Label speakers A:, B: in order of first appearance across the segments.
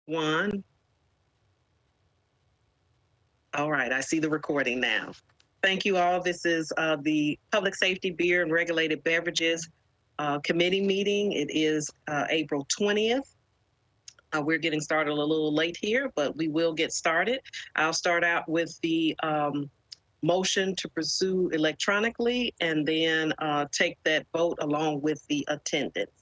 A: One. All right, I see the recording now. Thank you all. This is the Public Safety, Beer, and Regulated Beverages Committee meeting. It is April 20th. We're getting started a little late here, but we will get started. I'll start out with the motion to pursue electronically and then take that vote along with the attendance.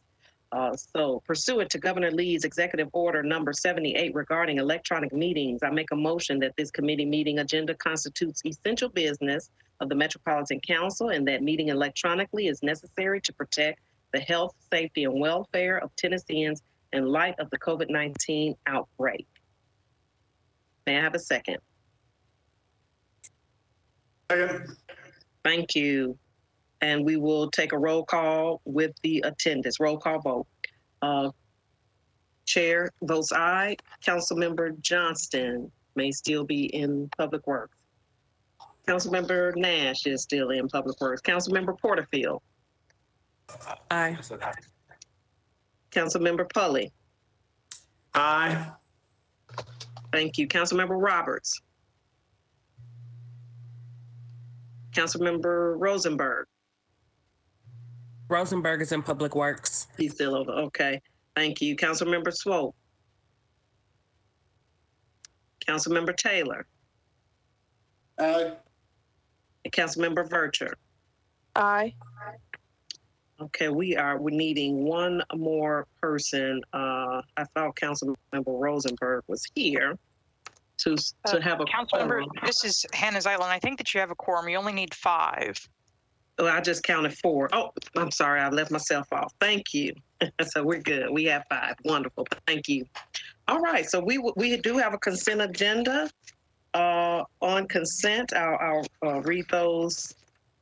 A: So pursuant to Governor Lee's executive order number 78 regarding electronic meetings, I make a motion that this committee meeting agenda constitutes essential business of the Metropolitan Council and that meeting electronically is necessary to protect the health, safety, and welfare of Tennesseans in light of the COVID-19 outbreak. May I have a second?
B: Second.
A: Thank you. And we will take a roll call with the attendance. Roll call vote. Chair votes aye. Councilmember Johnston may still be in Public Works. Councilmember Nash is still in Public Works. Councilmember Porterfield.
C: Aye.
A: Councilmember Pulley.
B: Aye.
A: Thank you. Councilmember Roberts. Councilmember Rosenberg.
C: Rosenberg is in Public Works.
A: He's still over. Okay. Thank you. Councilmember Swope. Councilmember Taylor.
B: Aye.
A: And Councilmember Vercher.
D: Aye.
A: Okay, we're needing one more person. I thought Councilmember Rosenberg was here to have a
D: Councilmember,
A: quorum.
D: this is Hannah Zyland. I think that you have a quorum. You only need 5.
A: Oh, I just counted 4. Oh, I'm sorry, I left myself off. Thank you. So we're good. We have 5. Wonderful. Thank you. All right, so we do have a consent agenda. On consent, I'll read those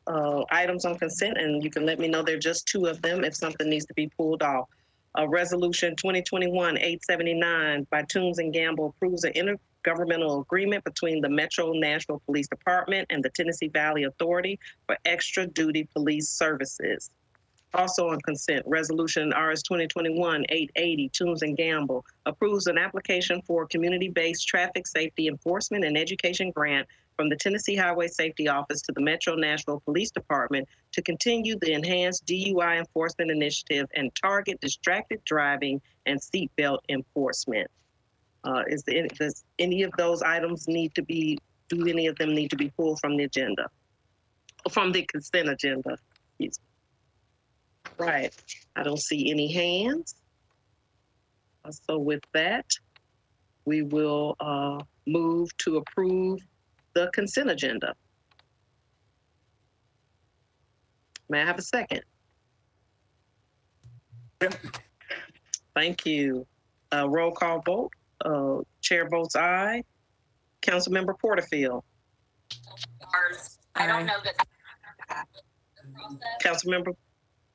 A: items on consent, and you can let me know there are just 2 of them if something needs to be pulled off. Resolution 2021-879 by Toombs and Gamble approves an intergovernmental agreement between the Metro Nashville Police Department and the Tennessee Valley Authority for extra duty police services. Also on consent, Resolution RS 2021-880, Toombs and Gamble approves an application for a community-based traffic safety enforcement and education grant from the Tennessee Highway Safety Office to the Metro Nashville Police Department to continue the enhanced DUI enforcement initiative and target distracted driving and seatbelt enforcement. Does any of those items do any of them need to be pulled from the agenda? From the consent agenda, excuse me. Right, I don't see any hands. So with that, we will move to approve the consent agenda. May I have a second?
B: Yep.
A: Thank you. Roll call vote. Chair votes aye. Councilmember Porterfield.
C: I don't know
E: that.
A: Councilmember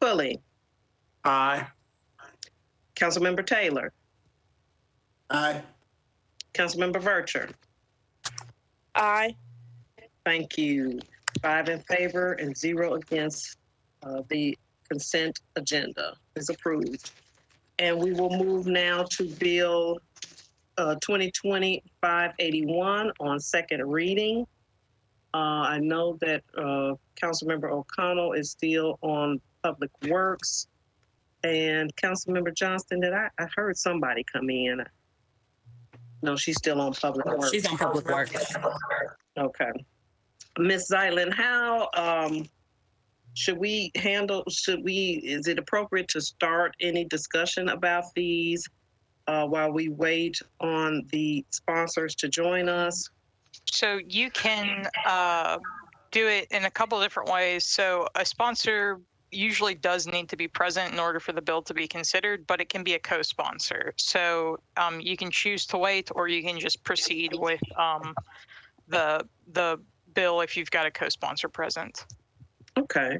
A: Pulley.
B: Aye.
A: Councilmember Taylor.
B: Aye.
A: Councilmember Vercher.
D: Aye.
A: Thank you. 5 in favor and 0 against. The consent agenda is approved. And we will move now to Bill 2020-581 on second reading. I know that Councilmember O'Connell is still on Public Works. And Councilmember Johnston, I heard somebody come in. No, she's still on Public Works.
C: She's on Public Works.
A: Okay. Ms. Zyland, how is it appropriate to start any discussion about these while we wait on the sponsors to join us?
D: So you can do it in a couple of different ways. So a sponsor usually does need to be present in order for the bill to be considered, but it can be a co-sponsor. So you can choose to wait, or you can just proceed with the bill if you've got a co-sponsor present.
A: Okay.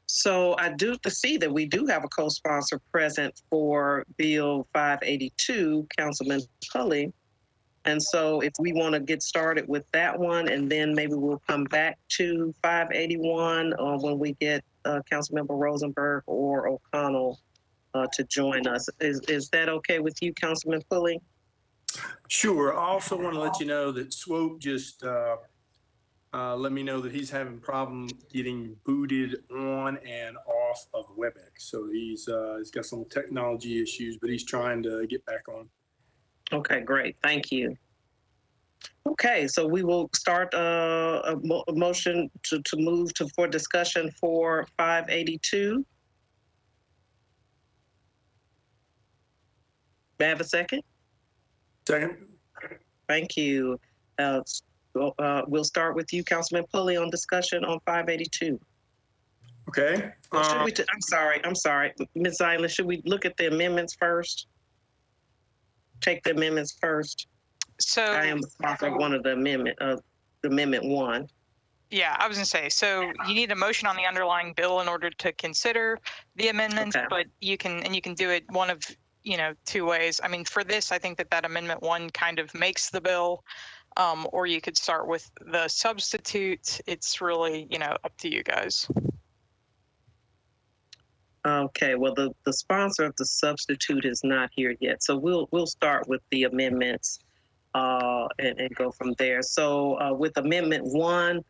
A: So I do see that we do have a co-sponsor present for Bill 582, Councilman Pulley. And so if we want to get started with that one, and then maybe we'll come back to 581 when we get Councilmember Rosenberg or O'Connell to join us. Is that okay with you, Councilman Pulley?
B: Sure. I also want to let you know that Swope just let me know that he's having problem getting booted on and off of WebEx. So he's got some technology issues, but he's trying to get back on.
A: Okay, great. Thank you. Okay, so we will start a motion to move to for discussion for 582. May I have a second?
B: Second.
A: Thank you. We'll start with you, Councilman Pulley, on discussion on 582.
B: Okay.
A: Or should we I'm sorry. Ms. Island, should we look at the amendments first? Take the amendments first.
D: So
A: I am author of one of the amendment one.
D: yeah, I was gonna say, so you need a motion on the underlying bill in order to consider the amendments,
A: Okay.
D: but you can do it one of, two ways. I mean, for this, I think that amendment one kind of makes the bill, or you could start with the substitute. It's really, up to you guys.
A: Okay, well, the sponsor of the substitute is not here yet, so we'll start with the amendments and go from there. So with Amendment 1,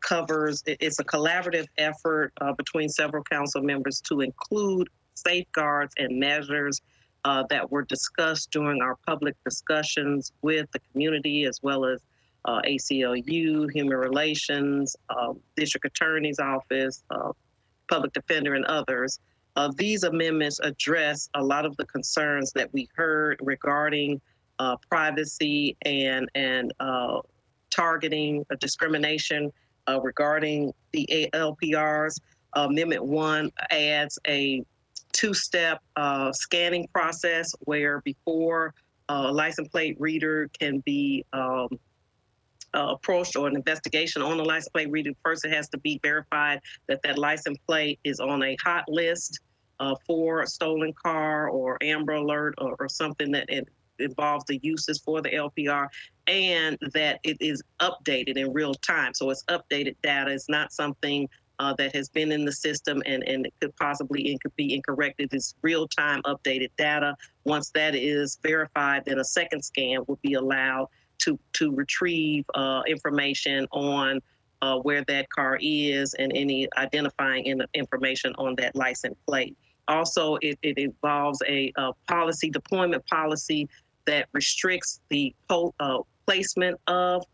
A: covers, it's a collaborative effort between several council members to include safeguards and measures that were discussed during our public discussions with the community, as well as ACLU, Human Relations, District Attorney's Office, Public Defender, and others. These amendments address a lot of the concerns that we heard regarding privacy and targeting discrimination regarding the LPRs. Amendment 1 adds a two-step scanning process where before a license plate reader can be approached or an investigation on the license plate reader, first it has to be verified that that license plate is on a hot list for a stolen car or Amber Alert or something that involves the uses for the LPR, and that it is updated in real time. So it's updated data. It's not something that has been in the system and it could be incorrect. It is real time updated data. Once that is verified, then a second scan will be allowed to retrieve information on where that car is and any identifying information on that license plate. Also, it involves a policy, deployment policy, that restricts the placement of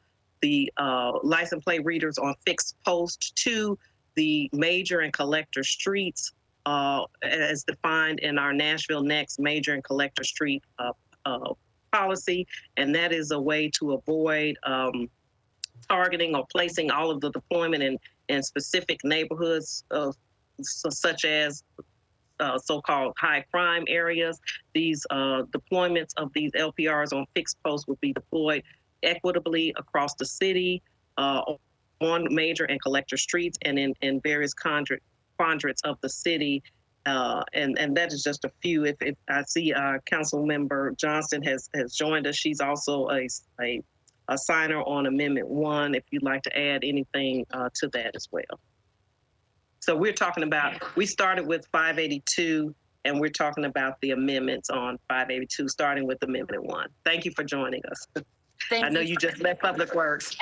A: the license plate readers on fixed posts to the major and collector streets as defined in our Nashville Next major and collector street policy. And that is a way to avoid targeting or placing all of the deployment in specific neighborhoods, such as so-called high crime areas. These deployments of these LPRs on fixed posts will be deployed equitably across the city on major and collector streets and in various quadrants of the city. And that is just a few. If I see Council Member Johnson has joined us, she's also a signer on Amendment 1. If you'd like to add anything to that as well. So we started with 582, and we're talking about the amendments on 582, starting with Amendment 1. Thank you for joining us. I know you just left Public Works.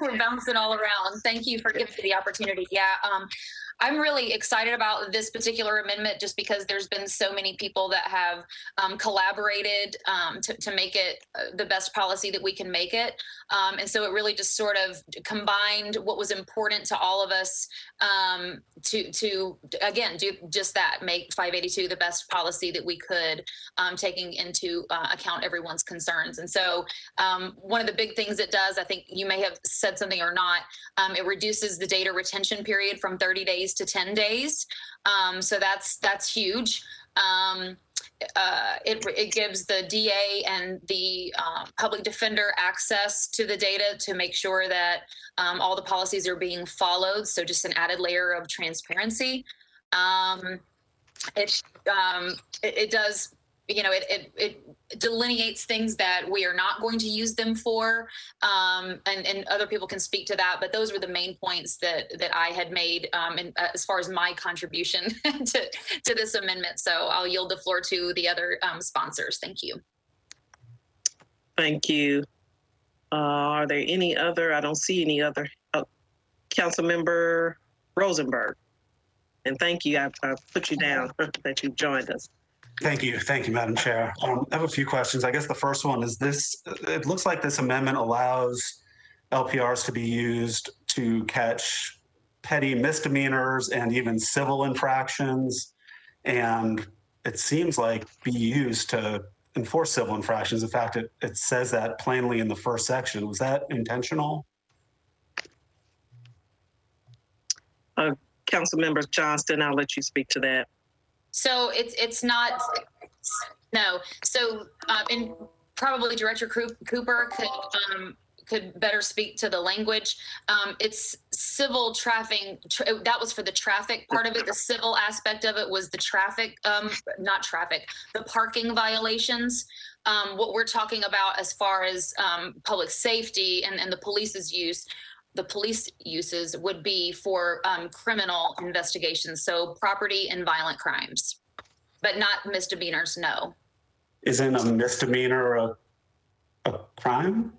E: We're bouncing all around. Thank you for giving me the opportunity. Yeah, I'm really excited about this particular amendment just because there's been so many people that have collaborated to make it the best policy that we can make it. And so it really just sort of combined what was important to all of us to again, do just that, make 582 the best policy that we could, taking into account everyone's concerns. And so one of the big things it does, I think you may have said something or not, it reduces the data retention period from 30 days to 10 days. So that's huge. It gives the DA and the public defender access to the data to make sure that all the policies are being followed. So just an added layer of transparency. It does, it delineates things that we are not going to use them for, and other people can speak to that. But those were the main points that I had made as far as my contribution to this amendment. So I'll yield the floor to the other sponsors. Thank you.
A: Thank you. Are there any other? I don't see any other. Councilmember Rosenberg. And thank you. I put you down that you've joined us.
F: Thank you, Madam Chair. I have a few questions. I guess the first one is this, it looks like this amendment allows LPRs to be used to catch petty misdemeanors and even civil infractions. And it seems like be used to enforce civil infractions. In fact, it says that plainly in the first section. Was that intentional?
A: Councilmember Johnston, I'll let you speak to that.
E: So it's not, no. So and probably Director Cooper could better speak to the language. It's civil traffic. That was for the traffic part of it. The civil aspect of it was the traffic, not traffic, the parking violations. What we're talking about as far as public safety and the police's use, the police uses would be for criminal investigations. So property and violent crimes, but not misdemeanors, no.
F: Isn't a misdemeanor a crime?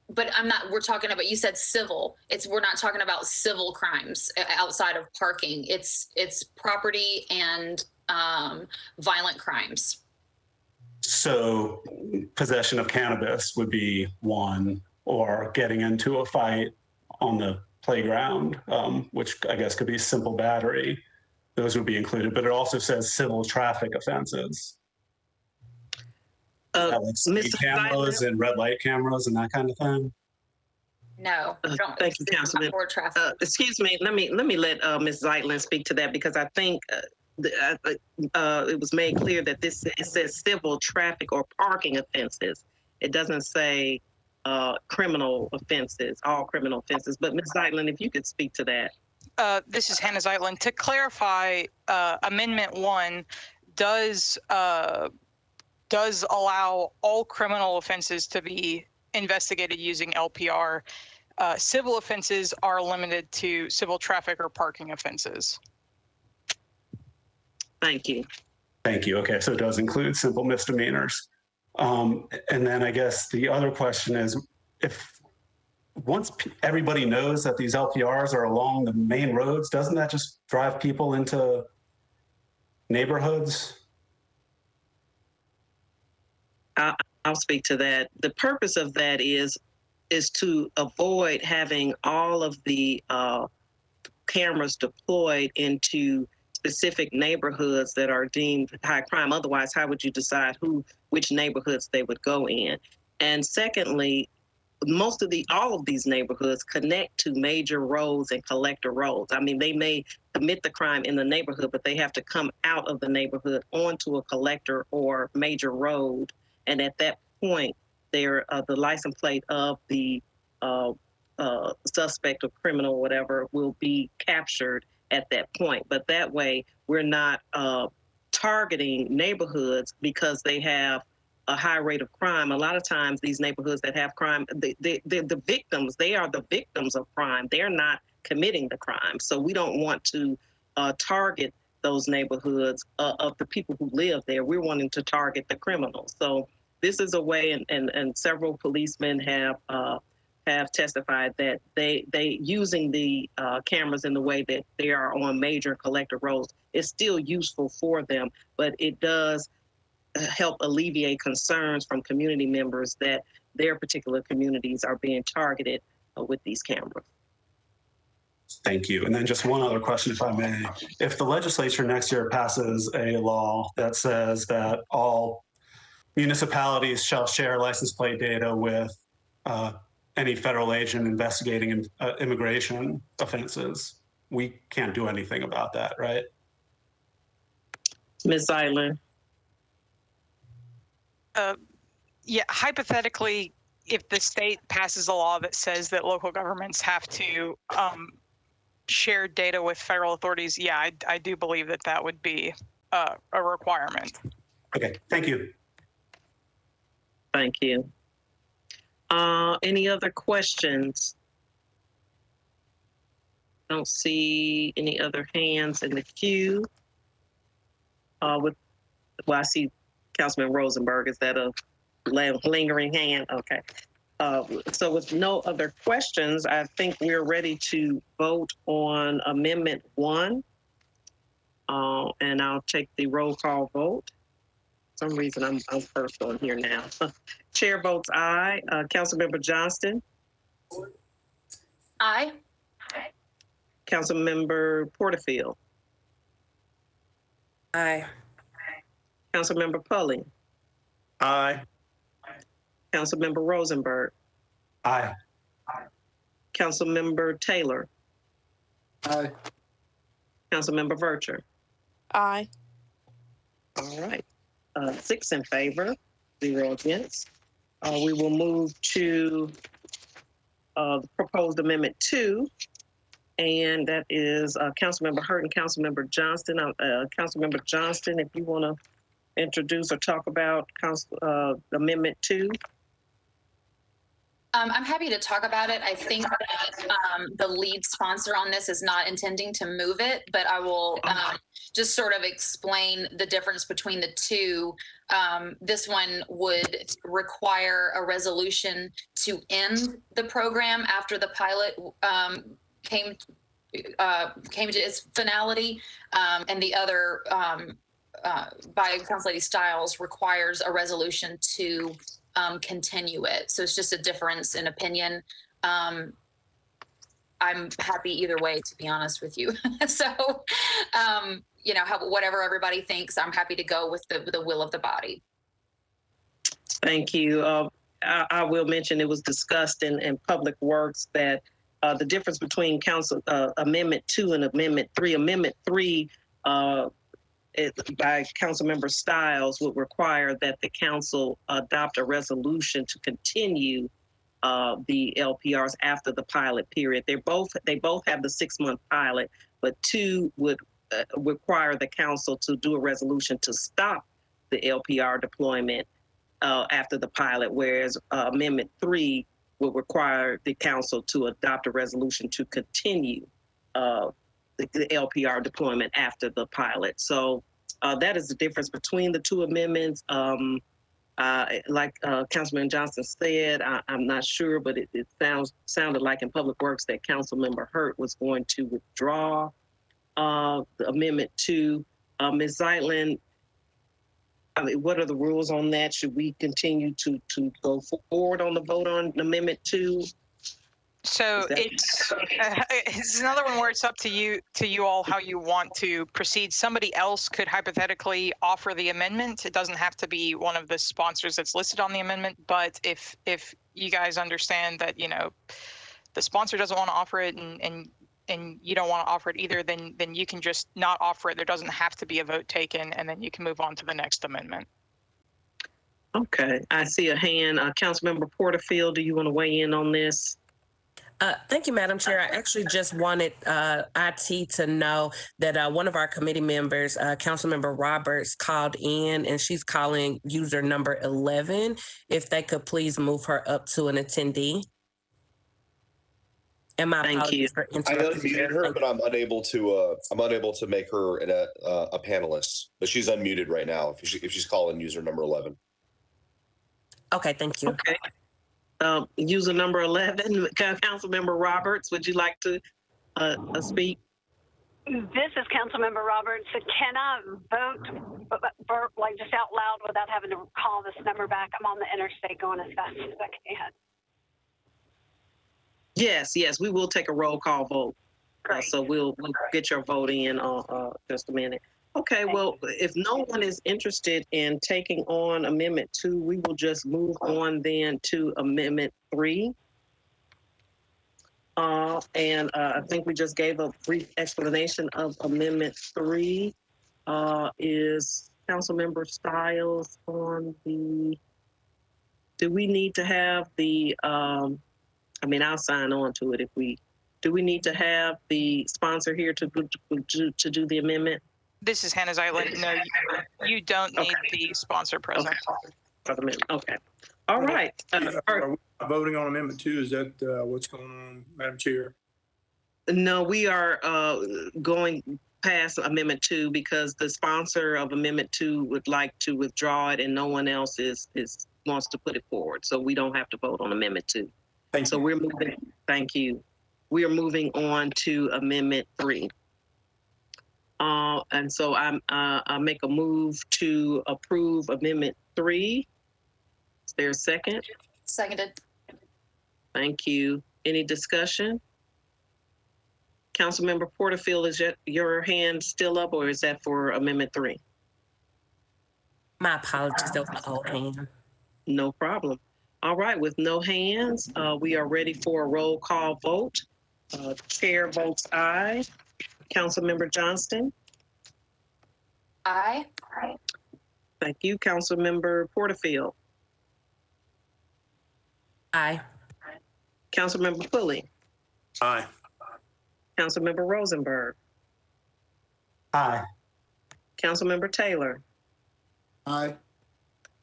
E: But we're talking about, you said civil. We're not talking about civil crimes outside of parking. It's property and violent crimes.
F: So possession of cannabis would be one, or getting into a fight on the playground, which I guess could be simple battery. Those would be included, but it also says civil traffic offenses. Like speed cameras and red light cameras and that kind of thing.
E: No,
A: thank you, Councilman. Excuse me. Let me let Ms. Zeitlin speak to that, because I think it was made clear that it says civil traffic or parking offenses. It doesn't say criminal offenses, all criminal offenses. But Ms. Zeitlin, if you could speak to that.
D: This is Hannah Zeitlin. To clarify, Amendment 1 does allow all criminal offenses to be investigated using LPR. Civil offenses are limited to civil traffic or parking offenses.
A: Thank you.
F: Thank you. Okay, so it does include simple misdemeanors. And then I guess the other question is, if once everybody knows that these LPRs are along the main roads, doesn't that just drive people into neighborhoods?
A: I'll speak to that. The purpose of that is to avoid having all of the cameras deployed into specific neighborhoods that are deemed high crime. Otherwise, how would you decide which neighborhoods they would go in? And secondly, all of these neighborhoods connect to major roads and collector roads. I mean, they may commit the crime in the neighborhood, but they have to come out of the neighborhood onto a collector or major road. And at that point, the license plate of the suspect or criminal, whatever, will be captured at that point. But that way, we're not targeting neighborhoods because they have a high rate of crime. A lot of times these neighborhoods that have crime, they're the victims. They are the victims of crime. They're not committing the crime. So we don't want to target those neighborhoods of the people who live there. We're wanting to target the criminals. So this is a way, and several policemen have testified that they using the cameras in the way that they are on major collector roads is still useful for them, but it does help alleviate concerns from community members that their particular communities are being targeted with these cameras.
F: Thank you. And then just one other question, if I may. If the legislature next year passes a law that says that all municipalities shall share license plate data with any federal agent investigating immigration offenses, we can't do anything about that, right?
A: Ms. Zeitlin.
D: Yeah, hypothetically, if the state passes a law that says that local governments have to share data with federal authorities, yeah, I do believe that would be a requirement.
F: Okay, thank you.
A: Thank you. Any other questions? Don't see any other hands in the queue. I see Councilman Rosenberg. Is that a lingering hand. Okay. So with no other questions, I think we're ready to vote on Amendment 1. And I'll take the roll call vote. For some reason, I'm first on here now. Chair votes aye. Councilmember Johnston.
E: Aye.
A: Councilmember Porterfield.
C: Aye.
A: Councilmember Pulley.
B: Aye.
A: Councilmember Rosenberg.
F: Aye.
A: Councilmember Taylor.
B: Aye.
A: Councilmember Vercher.
G: Aye.
A: All right. 6 in favor, 0 against. We will move to the proposed Amendment 2, and that is Councilmember Hurt and Councilmember Johnston. Councilmember Johnston, if you want to introduce or talk about Amendment 2.
E: I'm happy to talk about it. I think that the lead sponsor on this is not intending to move it, but I will just sort of explain the difference between the two. This one would require a resolution to end the program after the pilot came to its finality, and the other by Council Lady Stiles requires a resolution to continue it. So it's just a difference in opinion. I'm happy either way, to be honest with you. So, whatever everybody thinks, I'm happy to go with the will of the body.
A: Thank you. I will mention it was discussed in Public Works that the difference between Council Amendment 2 and Amendment 3. Amendment 3 by Councilmember Stiles would require that the council adopt a resolution to continue the LPRs after the pilot period. They both have the 6-month pilot, but 2 would require the council to do a resolution to stop the LPR deployment after the pilot, whereas Amendment 3 would require the council to adopt a resolution to continue the LPR deployment after the pilot. So that is the difference between the two amendments. Like Councilman Johnson said, I'm not sure, but it sounded like in Public Works that Councilmember Hurt was going to withdraw the Amendment 2. Ms. Zeitlin, what are the rules on that? Should we continue to go forward on the vote on Amendment 2?
D: So it's another one where it's up to you all how you want to proceed. Somebody else could hypothetically offer the amendment. It doesn't have to be one of the sponsors that's listed on the amendment. But if you guys understand that the sponsor doesn't want to offer it and you don't want to offer it either, then you can just not offer it. There doesn't have to be a vote taken, and then you can move on to the next amendment.
A: Okay, I see a hand. Councilmember Porterfield, do you want to weigh in on this?
C: Thank you, Madam Chair. I actually just wanted IT to know that one of our committee members, Councilmember Roberts, called in, and she's calling user number 11. If they could please move her up to an attendee. And my apologies for interrupting.
H: I unmuted her, but I'm unable to make her a panelist. But she's unmuted right now if she's calling user number 11.
C: Okay, thank you.
A: Okay. User number 11, Councilmember Roberts, would you like to speak?
I: This is Councilmember Roberts. Can I vote like just out loud without having to call this number back? I'm on the interstate going as fast as I can.
A: Yes, we will take a roll call vote.
I: Great.
A: So we'll get your vote in just a minute. Okay, well, if no one is interested in taking on Amendment 2, we will just move on then to Amendment 3. And I think we just gave a brief explanation of Amendment 3. Is Councilmember Stiles on the, do we need to have the, I'll sign on to it do we need to have the sponsor here to do the amendment?
D: This is Hannah Zeitlin. No, you don't need the sponsor present.
A: Okay. All right.
B: Are we voting on Amendment 2? Is that what's going on, Madam Chair?
A: No, we are going past Amendment 2 because the sponsor of Amendment 2 would like to withdraw it and no one else is wants to put it forward, so we don't have to vote on Amendment 2.
B: Thank
A: So
B: you.
A: we're moving, thank you. We are moving on to Amendment 3. And so I make a move to approve Amendment 3. Is there a second?
E: Seconded.
A: Thank you. Any discussion? Councilmember Porterfield, is your hand still up, or is that for Amendment 3?
C: My apologies, that was my old hand.
A: No problem. All right, with no hands, we are ready for a roll call vote. Chair votes aye. Councilmember Johnston?
E: Aye.
A: Thank you. Councilmember Porterfield?
C: Aye.
A: Councilmember Pulley?
B: Aye.
A: Councilmember Rosenberg?
F: Aye.
A: Councilmember Taylor?
B: Aye.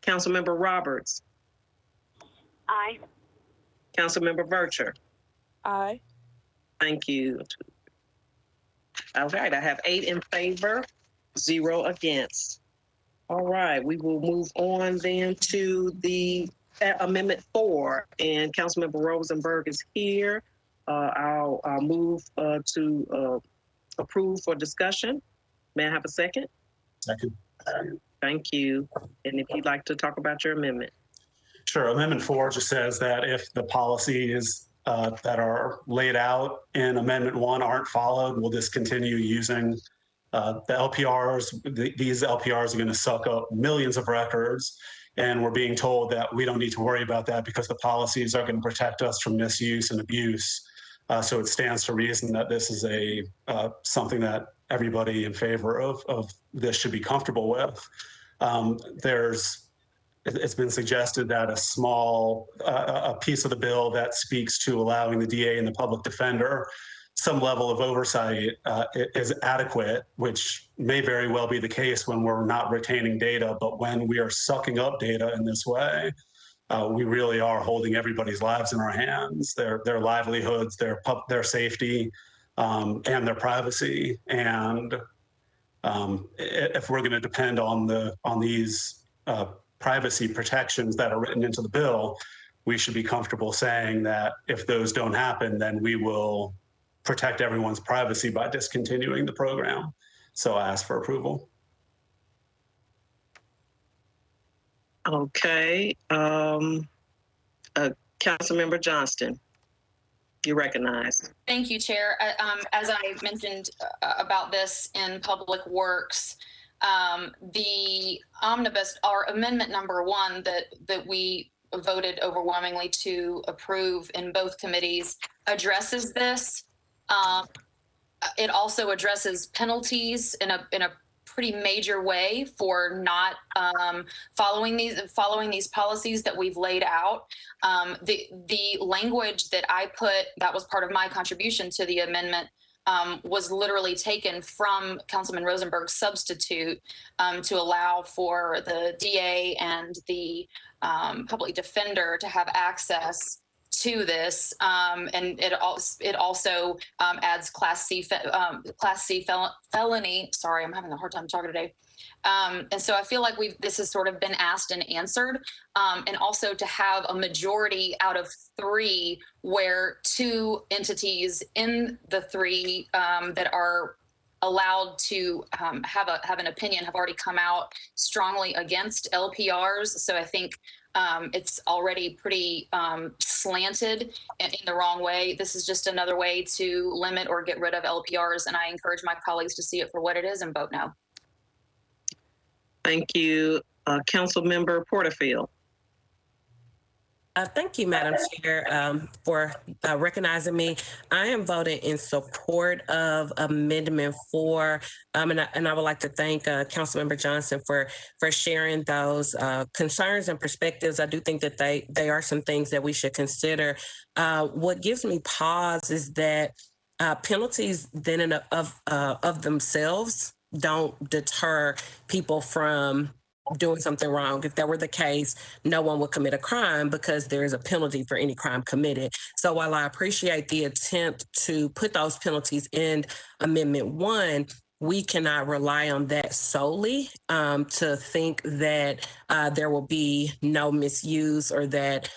A: Councilmember Roberts?
I: Aye.
A: Councilmember Vercher?
G: Aye.
A: Thank you. All right, I have 8 in favor, 0 against. All right, we will move on then to the Amendment 4, and Councilmember Rosenberg is here. I'll move to approve for discussion. May I have a second?
F: Second.
A: Thank you. And if you'd like to talk about your amendment.
F: Sure. Amendment 4 just says that if the policies that are laid out in Amendment 1 aren't followed, we'll discontinue using the LPRs. These LPRs are going to suck up millions of records. And we're being told that we don't need to worry about that because the policies are going to protect us from misuse and abuse. So it stands to reason that this is something that everybody in favor of this should be comfortable with. It's been suggested that a piece of the bill that speaks to allowing the DA and the public defender some level of oversight is adequate, which may very well be the case when we're not retaining data. But when we are sucking up data in this way, we really are holding everybody's lives in our hands, their livelihoods, their safety, and their privacy. And if we're going to depend on these privacy protections that are written into the bill, we should be comfortable saying that if those don't happen, then we will protect everyone's privacy by discontinuing the program. So I ask for approval.
A: Okay. Councilmember Johnston, you recognize.
E: Thank you, Chair. As I mentioned about this in Public Works, the omnibus, or amendment number 1 that we voted overwhelmingly to approve in both committees, addresses this. It also addresses penalties in a pretty major way for not following these policies that we've laid out. The language that I put, that was part of my contribution to the amendment, was literally taken from Councilman Rosenberg's substitute to allow for the DA and the public defender to have access to this, and it also adds Class C felony. Sorry, I'm having a hard time talking today. And so I feel like this has sort of been asked and answered, and also to have a majority out of 3, where 2 entities in the 3 that are allowed to have an opinion have already come out strongly against LPRs. So I think it's already pretty slanted in the wrong way. This is just another way to limit or get rid of LPRs, and I encourage my colleagues to see it for what it is and vote no.
A: Thank you. Councilmember Porterfield.
C: Thank you, Madam Chair, for recognizing me. I am voting in support of Amendment 4, and I would like to thank Councilmember Johnson for sharing those concerns and perspectives. I do think that they are some things that we should consider. What gives me pause is that penalties then and of themselves don't deter people from doing something wrong. If that were the case, no one would commit a crime because there is a penalty for any crime committed. So while I appreciate the attempt to put those penalties in Amendment 1, we cannot rely on that solely to think that there will be no misuse or that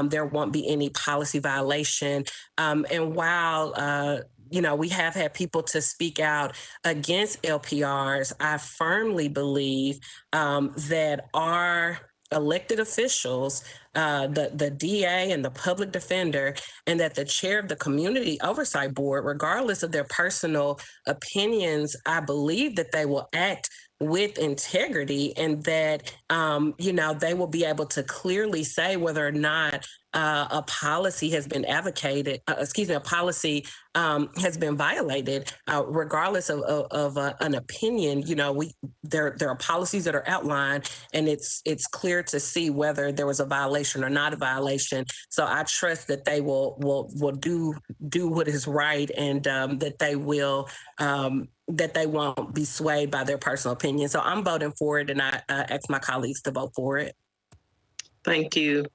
C: there won't be any policy violation. And while we have had people to speak out against LPRs, I firmly believe that our elected officials, the DA and the public defender, and that the chair of the Community Oversight Board, regardless of their personal opinions, I believe that they will act with integrity and that, they will be able to clearly say whether or not a policy has been a policy has been violated, regardless of an opinion. There are policies that are outlined, and it's clear to see whether there was a violation or not a violation. So I trust that they will do what is right, and that they will that they won't be swayed by their personal opinion. So I'm voting for it, and I ask my colleagues to vote for it.
A: Thank you.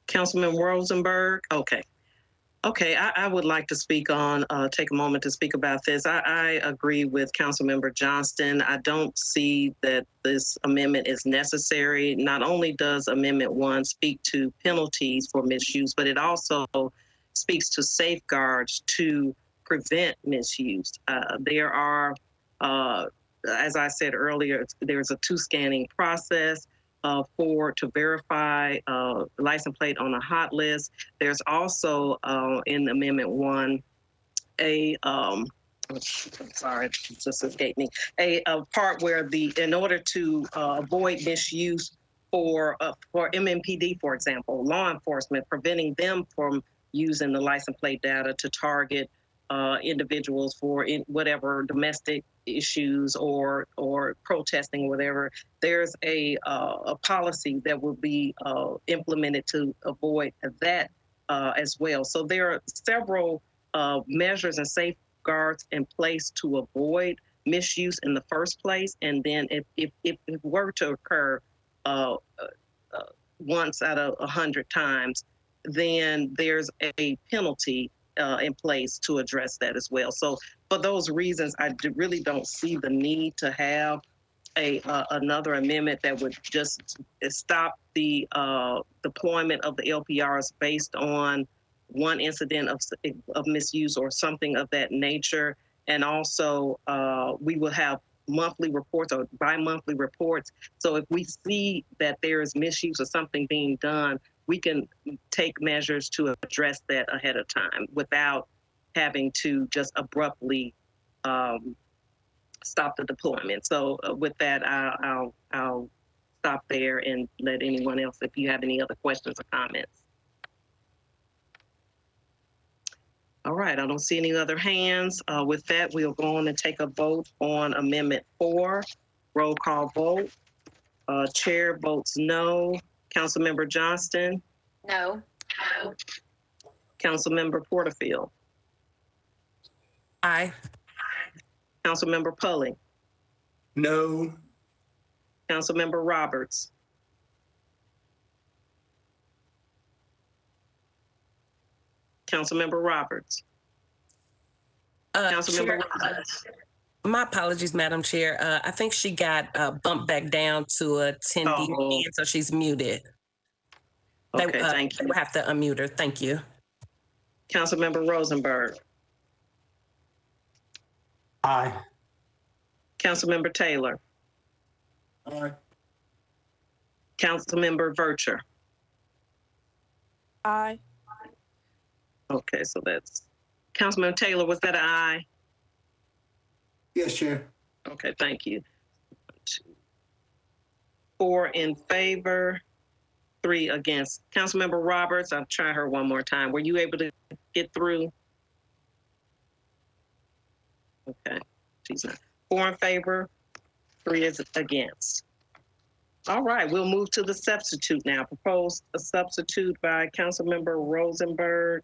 A: Councilman Rosenberg. Okay, I would like to speak on, take a moment to speak about this. I agree with Councilmember Johnston. I don't see that this amendment is necessary. Not only does Amendment 1 speak to penalties for misuse, but it also speaks to safeguards to prevent misuse. There are, as I said earlier, there's a 2-scanning process to verify license plate on a hot list. There's also in Amendment 1 a sorry, it just escaped me. A part where in order to avoid misuse for MMPD, for example, law enforcement, preventing them from using the license plate data to target individuals for whatever domestic issues or protesting, whatever. There's a policy that will be implemented to avoid that as well. So there are several measures and safeguards in place to avoid misuse in the first place. And then if it were to occur once out of 100 times, then there's a penalty in place to address that as well. So for those reasons, I really don't see the need to have another amendment that would just stop the deployment of the LPRs based on one incident of misuse or something of that nature. And also, we will have monthly reports or bi-monthly reports. So if we see that there is misuse or something being done, we can take measures to address that ahead of time without having to just abruptly stop the deployment. So with that, I'll stop there and let anyone else, if you have any other questions or comments. All right, I don't see any other hands. With that, we'll go on and take a vote on Amendment 4. Roll call vote. Chair votes no. Councilmember Johnston?
E: No.
A: Councilmember Porterfield?
C: Aye.
A: Councilmember Pulley?
B: No.
A: Councilmember Roberts? Councilmember Roberts? Councilmember Roberts?
C: My apologies, Madam Chair. I think she got bumped back down to a 10D, so she's muted.
A: Okay, thank you.
C: They will have to unmute her. Thank you.
A: Councilmember Rosenberg?
F: Aye.
A: Councilmember Taylor?
B: Aye.
A: Councilmember Vercher?
G: Aye.
A: Okay, so that's Councilmember Taylor. Was that an aye?
B: Yes, Chair.
A: Okay, thank you. 4 in favor, 3 against. Councilmember Roberts, I'll try her one more time. Were you able to get through? Okay, she's not. 4 in favor, 3 is against. All right, we'll move to the substitute now. Proposed a substitute by Councilmember Rosenberg.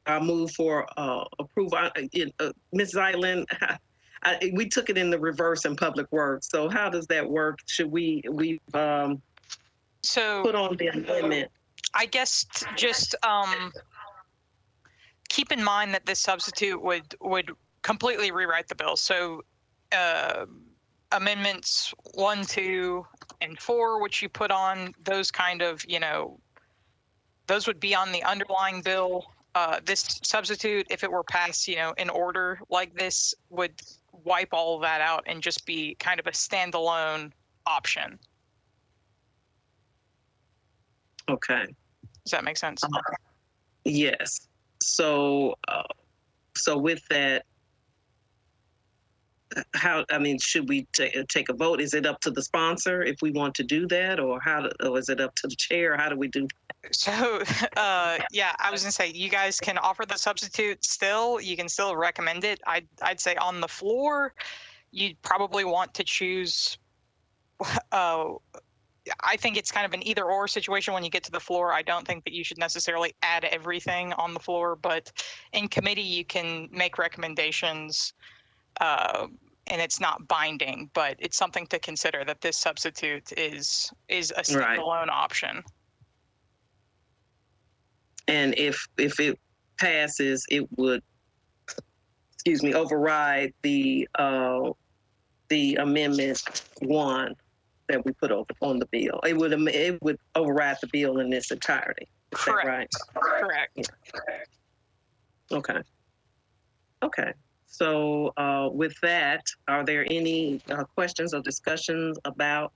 A: I'll move for approval. Ms. Zeitlin, we took it in the reverse in Public Works. So how does that work? Should we put on the amendment?
D: I guess just keep in mind that this substitute would completely rewrite the bill. So amendments 1, 2, and 4, which you put on, those kind of, those would be on the underlying bill. This substitute, if it were passed, in order like this, would wipe all of that out and just be kind of a standalone option.
A: Okay.
D: Does that make sense?
A: Yes. So, so with that, should we take a vote? Is it up to the sponsor if we want to do that, or or is it up to the chair? How do we do?
D: So, yeah, I was gonna say, you guys can offer the substitute still. You can still recommend it. I'd say on the floor, you'd probably want to choose. I think it's kind of an either or situation when you get to the floor. I don't think that you should necessarily add everything on the floor, but in committee, you can make recommendations. And it's not binding, but it's something to consider that this substitute is a standalone option.
A: And if it passes, it would, override the amendment 1 that we put on the bill. It would override the bill in its entirety. Is
D: Correct.
A: that right?
D: Correct.
A: Yeah. Okay. Okay. So with that, are there any questions or discussions about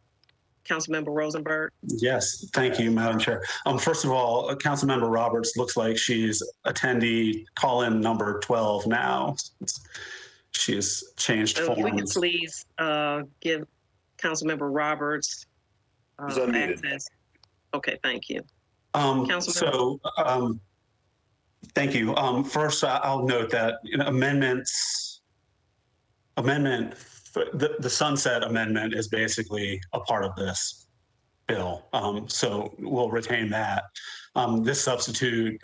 A: Councilmember Rosenberg?
F: Yes, thank you, Madam Chair. First of all, Councilmember Roberts looks like she's attendee call-in number 12 now. She's changed forms.
A: We can please give Councilmember Roberts access. Okay, thank you.
F: Thank you. First, I'll note that the sunset amendment is basically a part of this bill. So we'll retain that. This substitute,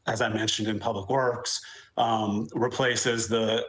F: as I mentioned in Public Works, replaces the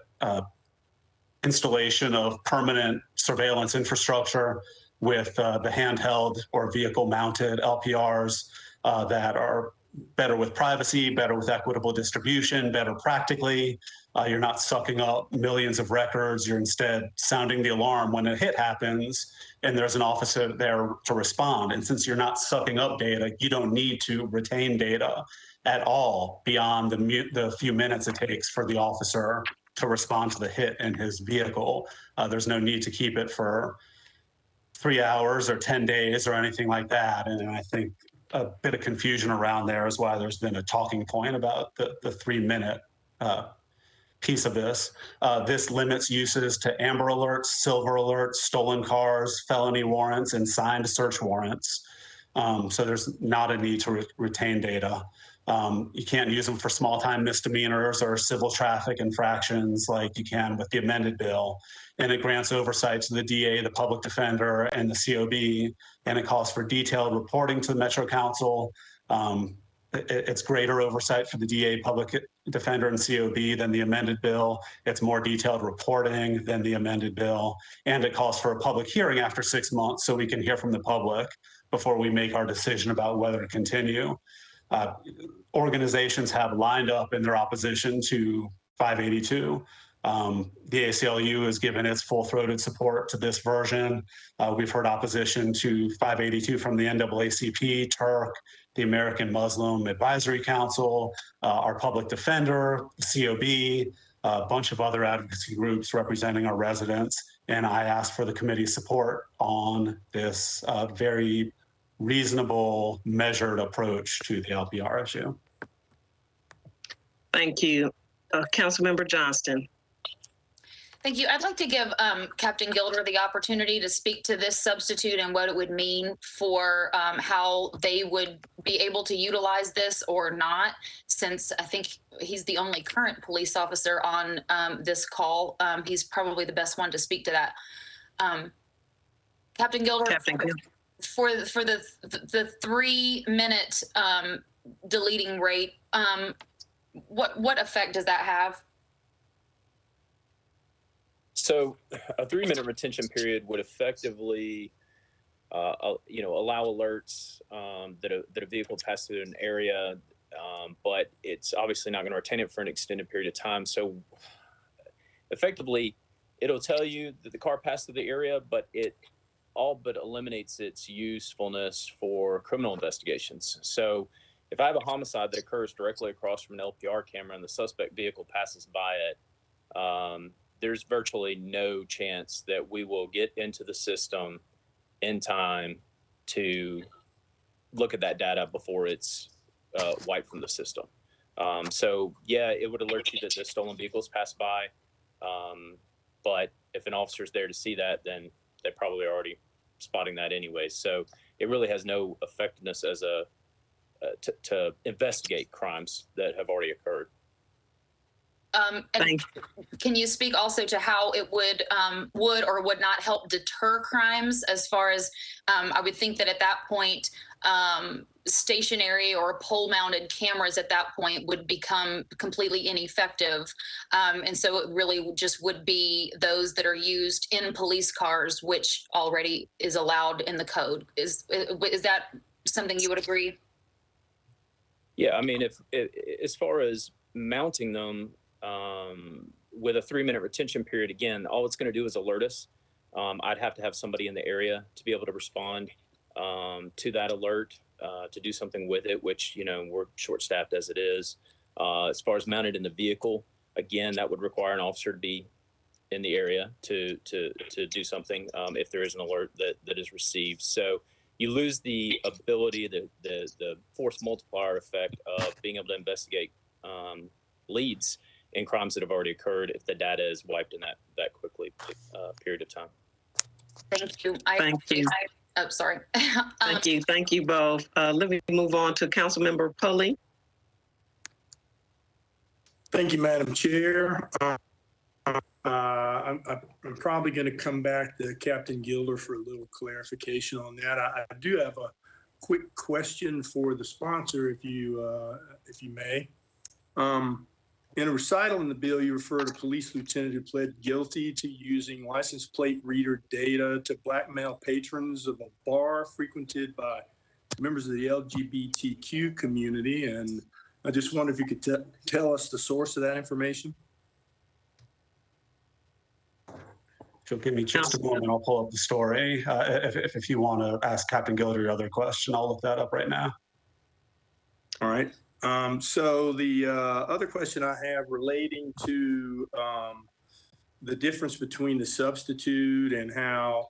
F: installation of permanent surveillance infrastructure with the handheld or vehicle mounted LPRs that are better with privacy, better with equitable distribution, better practically. You're not sucking up millions of records. You're instead sounding the alarm when a hit happens and there's an officer there to respond. And since you're not sucking up data, you don't need to retain data at all beyond the few minutes it takes for the officer to respond to the hit in his vehicle. There's no need to keep it for 3 hours or 10 days or anything like that. And I think a bit of confusion around there is why there's been a talking point about the 3-minute piece of this. This limits uses to Amber Alerts, Silver Alerts, stolen cars, felony warrants, and signed search warrants. So there's not a need to retain data. You can't use them for small-time misdemeanors or civil traffic infractions like you can with the amended bill. And it grants oversight to the DA, the public defender, and the COB, and it calls for detailed reporting to the Metro Council. It's greater oversight for the DA, public defender, and COB than the amended bill. It's more detailed reporting than the amended bill. And it calls for a public hearing after 6 months so we can hear from the public before we make our decision about whether to continue. Organizations have lined up in their opposition to 582. The ACLU has given its full-throated support to this version. We've heard opposition to 582 from the NAACP, Turk, the American Muslim Advisory Council, our public defender, COB, a bunch of other advocacy groups representing our residents. And I asked for the committee's support on this very reasonable, measured approach to the LPR issue.
A: Thank you. Councilmember Johnston.
E: Thank you. I'd like to give Captain Gilder the opportunity to speak to this substitute and what it would mean for how they would be able to utilize this or not, since I think he's the only current police officer on this call. He's probably the best one to speak to that. Captain Gilder, for the 3-minute deleting rate, what effect does that have?
G: So a 3-minute retention period would effectively, allow alerts that a vehicle passed through an area but it's obviously not going to retain it for an extended period of time. So effectively, it'll tell you that the car passed through the area, but it all but eliminates its usefulness for criminal investigations. So if I have a homicide that occurs directly across from an LPR camera and the suspect vehicle passes by it, there's virtually no chance that we will get into the system in time to look at that data before it's wiped from the system. So yeah, it would alert you that the stolen vehicles passed by. But if an officer's there to see that, then they're probably already spotting that anyway. So it really has no effectiveness as to investigate crimes that have already occurred.
E: And can you speak also to how it would or would not help deter crimes? As far as I would think that at that point, stationary or pole-mounted cameras at that point would become completely ineffective, and so it really just would be those that are used in police cars, which already is allowed in the code. Is that something you would agree?
G: Yeah, I mean, if as far as mounting them, with a 3-minute retention period, again, all it's going to do is alert us. I'd have to have somebody in the area to be able to respond to that alert, to do something with it, which, you know, we're short-staffed as it is. As far as mounted in the vehicle, again, that would require an officer to be in the area to do something if there is an alert that is received. So you lose the ability, the force multiplier effect of being able to investigate leads in crimes that have already occurred if the data is wiped in that quickly period of time.
E: Thank you.
A: Thank you.
E: Oh, sorry.
A: Thank you. Thank you both. Let me move on to Councilmember Pulley.
B: Thank you, Madam Chair. I'm probably going to come back to Captain Gilder for a little clarification on that. I do have a quick question for the sponsor, if you may. In a recital in the bill, you refer to police lieutenant who pled guilty to using license plate reader data to blackmail patrons of a bar frequented by members of the LGBTQ community. And I just wonder if you could tell us the source of that information.
F: If you'll give me just a moment, I'll pull up the story. If you want to ask Captain Gilder your other question, I'll look that up right now.
B: All right. So the other question I have relating to the difference between the substitute and how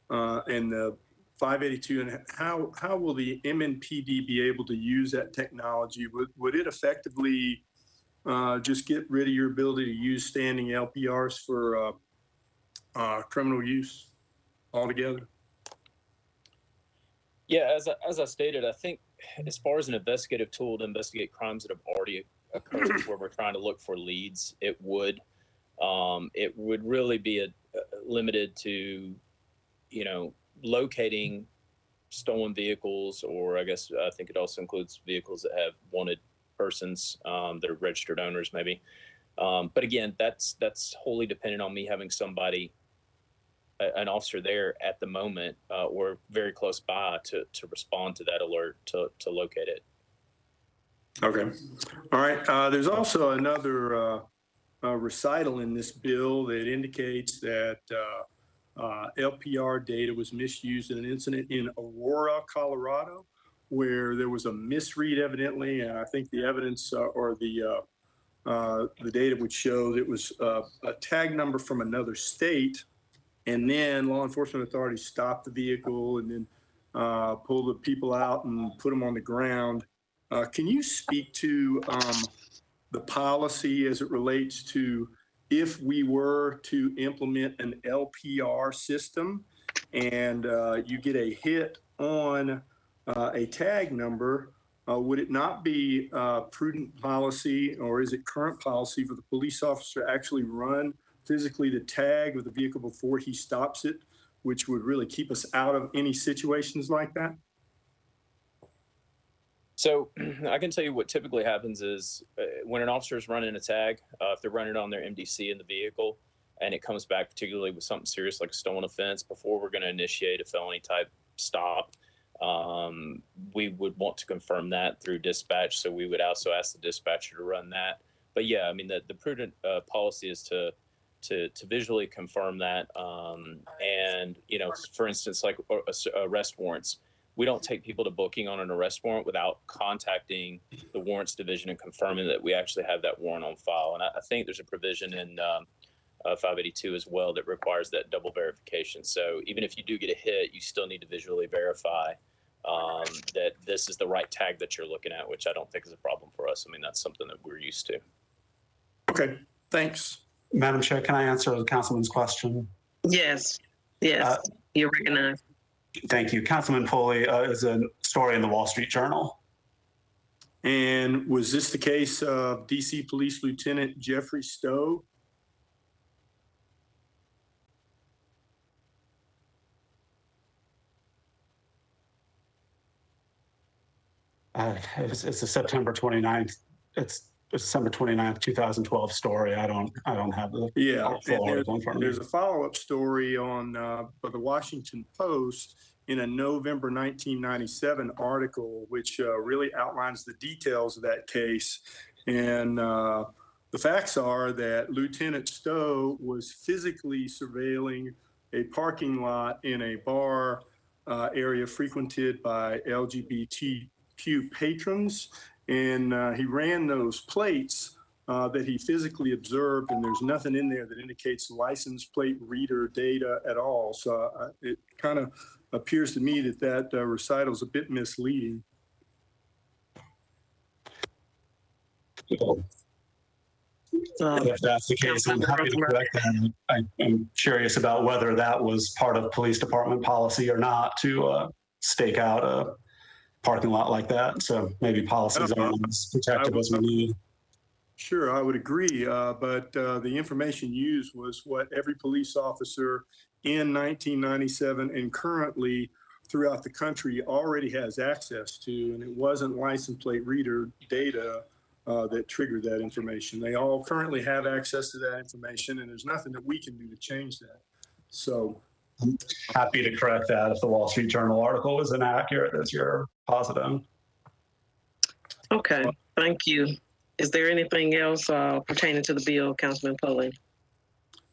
B: and the 582 and how will the MNPD be able to use that technology? Would it effectively just get rid of your ability to use standing LPRs for criminal use altogether?
G: Yeah, as I stated, I think as far as an investigative tool to investigate crimes that have already occurred where we're trying to look for leads, it would really be limited to, you know, locating stolen vehicles, or I guess I think it also includes vehicles that have wanted persons that are registered owners maybe. But again, that's wholly dependent on me having somebody, an officer there at the moment or very close by to respond to that alert to locate it.
B: Okay. All right. There's also another recital in this bill that indicates that LPR data was misused in an incident in Aurora, Colorado, where there was a misread evidently. And I think the evidence or the data would show that it was a tag number from another state. And then law enforcement authorities stopped the vehicle and then pulled the people out and put them on the ground. Can you speak to the policy as it relates to if we were to implement an LPR system and you get a hit on a tag number, would it not be prudent policy, or is it current policy, for the police officer to actually run physically the tag of the vehicle before he stops it, which would really keep us out of any situations like that?
G: So I can tell you what typically happens is when an officer is running a tag, if they're running on their MDC in the vehicle and it comes back particularly with something serious like a stolen offense, before we're going to initiate a felony type stop, we would want to confirm that through dispatch. So we would also ask the dispatcher to run that. But yeah, I mean, the prudent policy is to visually confirm that. And, you know, for instance, like arrest warrants, we don't take people to booking on an arrest warrant without contacting the warrants division and confirming that we actually have that warrant on file. And I think there's a provision in 582 as well that requires that double verification. So even if you do get a hit, you still need to visually verify that this is the right tag that you're looking at, which I don't think is a problem for us. I mean, that's something that we're used to.
B: Okay, thanks.
F: Madam Chair, can I answer the councilman's question?
A: Yes, yes, you're recognized.
F: Thank you. Councilman Foley is a story in the Wall Street Journal.
B: And was this the case of DC Police Lieutenant Jeffrey Stowe?
F: It's a September 29th. It's December 29th, 2012 story. I don't have the full article in front of me.
B: There's a follow-up story on for the Washington Post in a November 1997 article, which really outlines the details of that case. And the facts are that Lieutenant Stowe was physically surveilling a parking lot in a bar area frequented by LGBTQ patrons. And he ran those plates that he physically observed, and there's nothing in there that indicates license plate reader data at all. So it kind of appears to me that that recital is a bit misleading.
F: If that's the case, I'm happy to correct that. I'm curious about whether that was part of police department policy or not to stake out a parking lot like that. So maybe policies aren't as protective as we need.
B: Sure, I would agree. But the information used was what every police officer in 1997 and currently throughout the country already has access to. And it wasn't license plate reader data that triggered that information. They all currently have access to that information, and there's nothing that we can do to change that. So
F: I'm happy to correct that if the Wall Street Journal article was inaccurate as you're positing.
A: Okay, thank you. Is there anything else pertaining to the bill, Councilman Foley?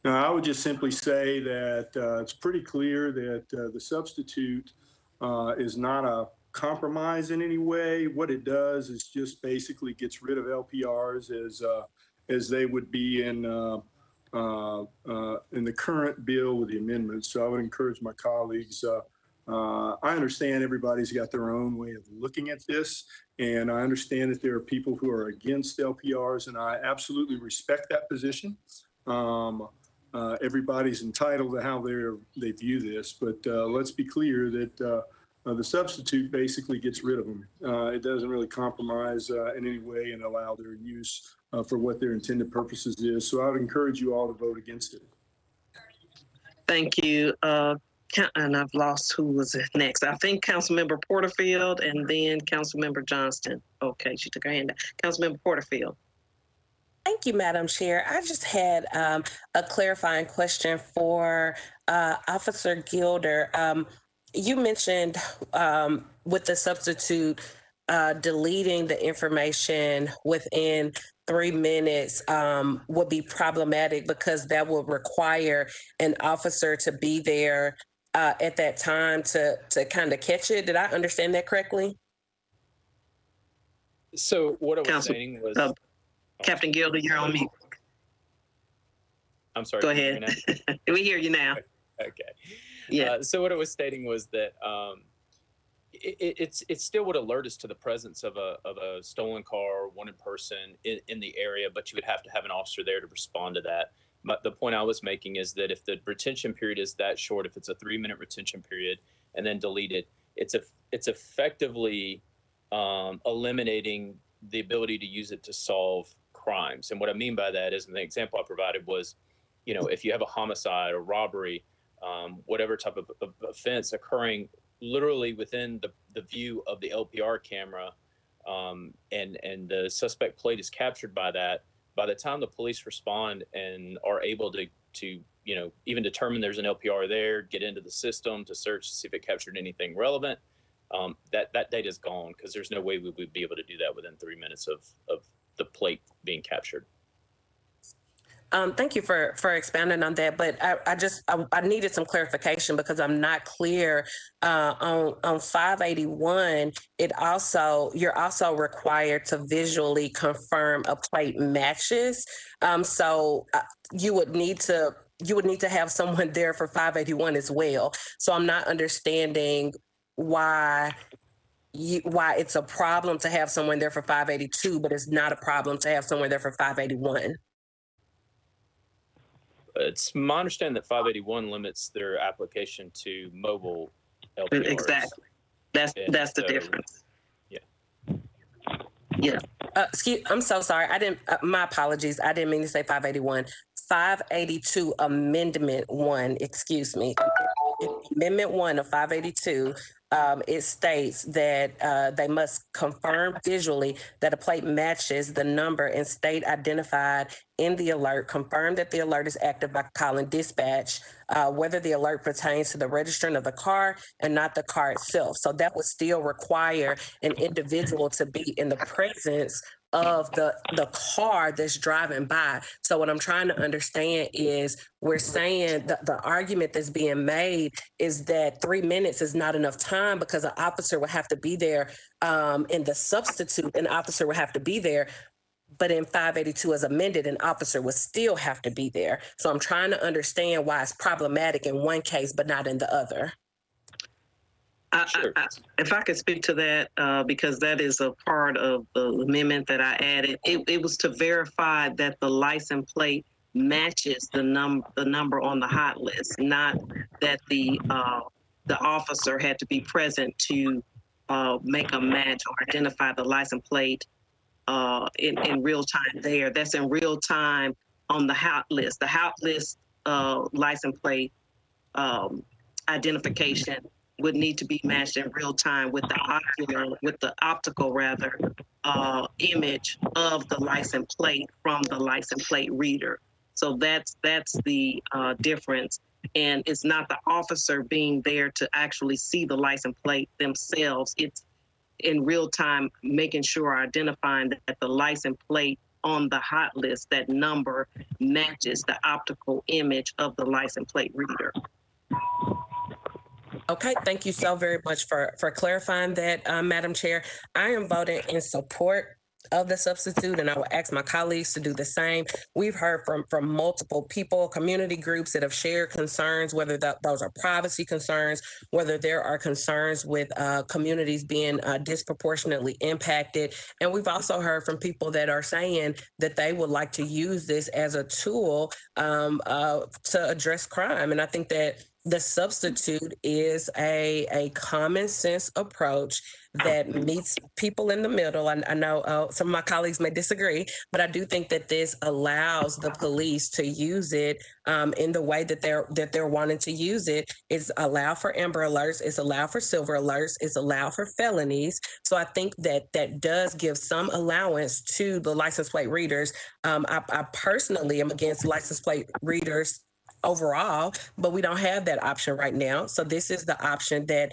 B: No, I would just simply say that it's pretty clear that the substitute is not a compromise in any way. What it does is just basically gets rid of LPRs as they would be in the current bill with the amendments. So I would encourage my colleagues. I understand everybody's got their own way of looking at this, and I understand that there are people who are against LPRs, and I absolutely respect that position. Everybody's entitled to how they view this, but let's be clear that the substitute basically gets rid of them. It doesn't really compromise in any way and allow their use for what their intended purposes is. So I would encourage you all to vote against it.
A: Thank you. And I've lost who was next. I think Councilmember Porterfield and then Councilmember Johnston. Okay, she took her hand down. Councilmember Porterfield.
C: Thank you, Madam Chair. I just had a clarifying question for Officer Gilder. You mentioned with the substitute deleting the information within 3 minutes would be problematic because that would require an officer to be there at that time to kind of catch it. Did I understand that correctly?
G: So what I was saying was...
A: Captain Gilder, you're on mute.
G: I'm sorry.
A: Go ahead. We hear you now.
G: Okay.
A: Yeah.
G: So what I was stating was that it still would alert us to the presence of a stolen car or wanted person in the area, but you would have to have an officer there to respond to that. But the point I was making is that if the retention period is that short, if it's a 3-minute retention period and then deleted, it's effectively eliminating the ability to use it to solve crimes. And what I mean by that is, and the example I provided was, you know, if you have a homicide or robbery, whatever type of offense occurring literally within the view of the LPR camera, and the suspect plate is captured by that, by the time the police respond and are able to you know, even determine there's an LPR there, get into the system to search to see if it captured anything relevant, that data is gone because there's no way we would be able to do that within 3 minutes of the plate being captured.
C: Thank you for expanding on that, but I needed some clarification because I'm not clear on 581. You're also required to visually confirm a plate matches. So you would need to have someone there for 581 as well. So I'm not understanding why it's a problem to have someone there for 582, but it's not a problem to have someone there for 581.
G: It's my understanding that 581 limits their application to mobile LPRs.
A: Exactly. That's the difference.
G: Yeah.
A: Yeah.
C: I'm so sorry. My apologies. I didn't mean to say 581. 582 Amendment 1, excuse me. Amendment 1 of 582, it states that they must confirm visually that a plate matches the number and state identified in the alert, confirm that the alert is active by calling dispatch, whether the alert pertains to the registrant of the car and not the car itself. So that would still require an individual to be in the presence of the car that's driving by. So what I'm trying to understand is we're saying that the argument that's being made is that 3 minutes is not enough time because an officer would have to be there, and the substitute, an officer would have to be there. But in 582 as amended, an officer would still have to be there. So I'm trying to understand why it's problematic in one case, but not in the other.
G: Sure.
A: If I could speak to that, because that is a part of the amendment that I added, it was to verify that the license plate matches the number on the hot list, not that the officer had to be present to make a match or identify the license plate in real time there. That's in real time on the hot list. The hot list license plate identification would need to be matched in real time with the optical image of the license plate from the license plate reader. So that's the difference. And it's not the officer being there to actually see the license plate themselves. It's in real time making sure identifying that the license plate on the hot list, that number matches the optical image of the license plate reader.
C: Okay, thank you so very much for clarifying that, Madam Chair. I am voting in support of the substitute, and I will ask my colleagues to do the same. We've heard from multiple people, community groups that have shared concerns, whether those are privacy concerns, whether there are concerns with communities being disproportionately impacted. And we've also heard from people that are saying that they would like to use this as a tool to address crime. And I think that the substitute is a common sense approach that meets people in the middle. I know some of my colleagues may disagree, but I do think that this allows the police to use it in the way that they're wanting to use it. It's allow for amber alerts, it's allow for silver alerts, it's allow for felonies. So I think that does give some allowance to the license plate readers. I personally am against license plate readers overall, but we don't have that option right now. So this is the option that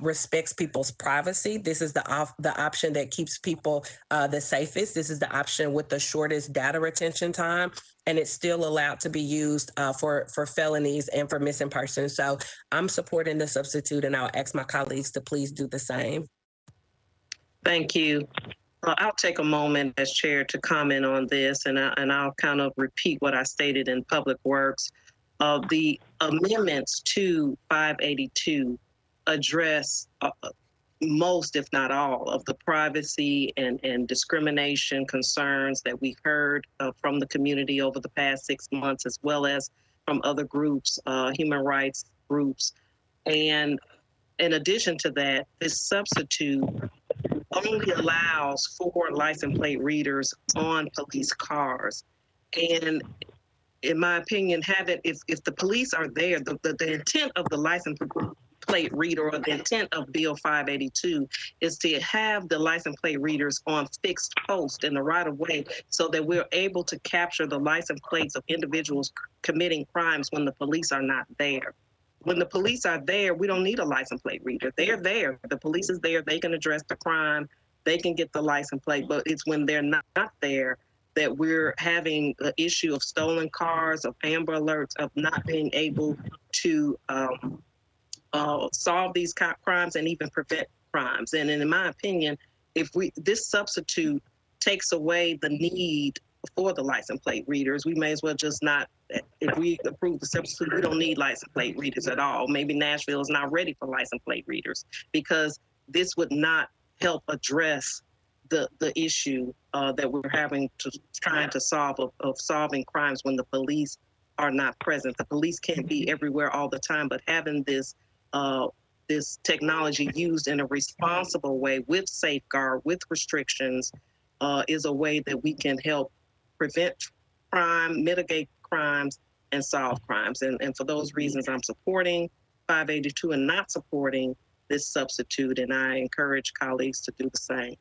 C: respects people's privacy. This is the option that keeps people the safest. This is the option with the shortest data retention time, and it's still allowed to be used for felonies and for missing persons. So I'm supporting the substitute, and I'll ask my colleagues to please do the same.
A: Thank you. I'll take a moment as chair to comment on this, and I'll kind of repeat what I stated in Public Works. The amendments to 582 address most, if not all, of the privacy and discrimination concerns that we've heard from the community over the past 6 months, as well as from other groups, human rights groups. And in addition to that, this substitute only allows for license plate readers on police cars. And in my opinion, if the police are there, the intent of the license plate reader or the intent of Bill 582 is to have the license plate readers on fixed post in the right of way so that we're able to capture the license plates of individuals committing crimes when the police are not there. when the police are there, we don't need a license plate reader. They're there. The police is there. They can address the crime. They can get the license plate. But it's when they're not there that we're having the issue of stolen cars, of Amber Alerts, of not being able to solve these crimes and even prevent crimes. And in my opinion, if this substitute takes away the need for the license plate readers, we may as well just not. If we approve the substitute, we don't need license plate readers at all. Maybe Nashville is not ready for license plate readers, because this would not help address the issue that we're trying to solve of solving crimes when the police are not present. The police can't be everywhere all the time, but having this technology used in a responsible way with safeguard, with restrictions, is a way that we can help prevent crime, mitigate crimes, and solve crimes. And for those reasons, I'm supporting 582 and not supporting this substitute, and I encourage colleagues to do the same.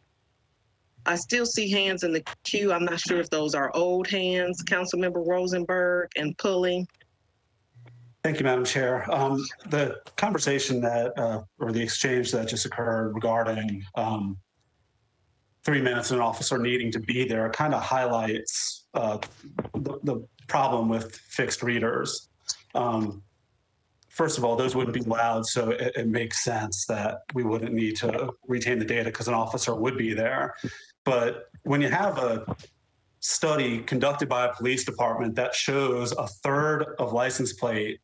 A: I still see hands in the queue. I'm not sure if those are old hands. Councilmember Rosenberg and Pulley.
F: Thank you, Madam Chair. The conversation or the exchange that just occurred regarding 3 minutes an officer needing to be there kind of highlights the problem with fixed readers. First of all, those wouldn't be loud, so it makes sense that we wouldn't need to retain the data because an officer would be there. But when you have a study conducted by a police department that shows a third of license plate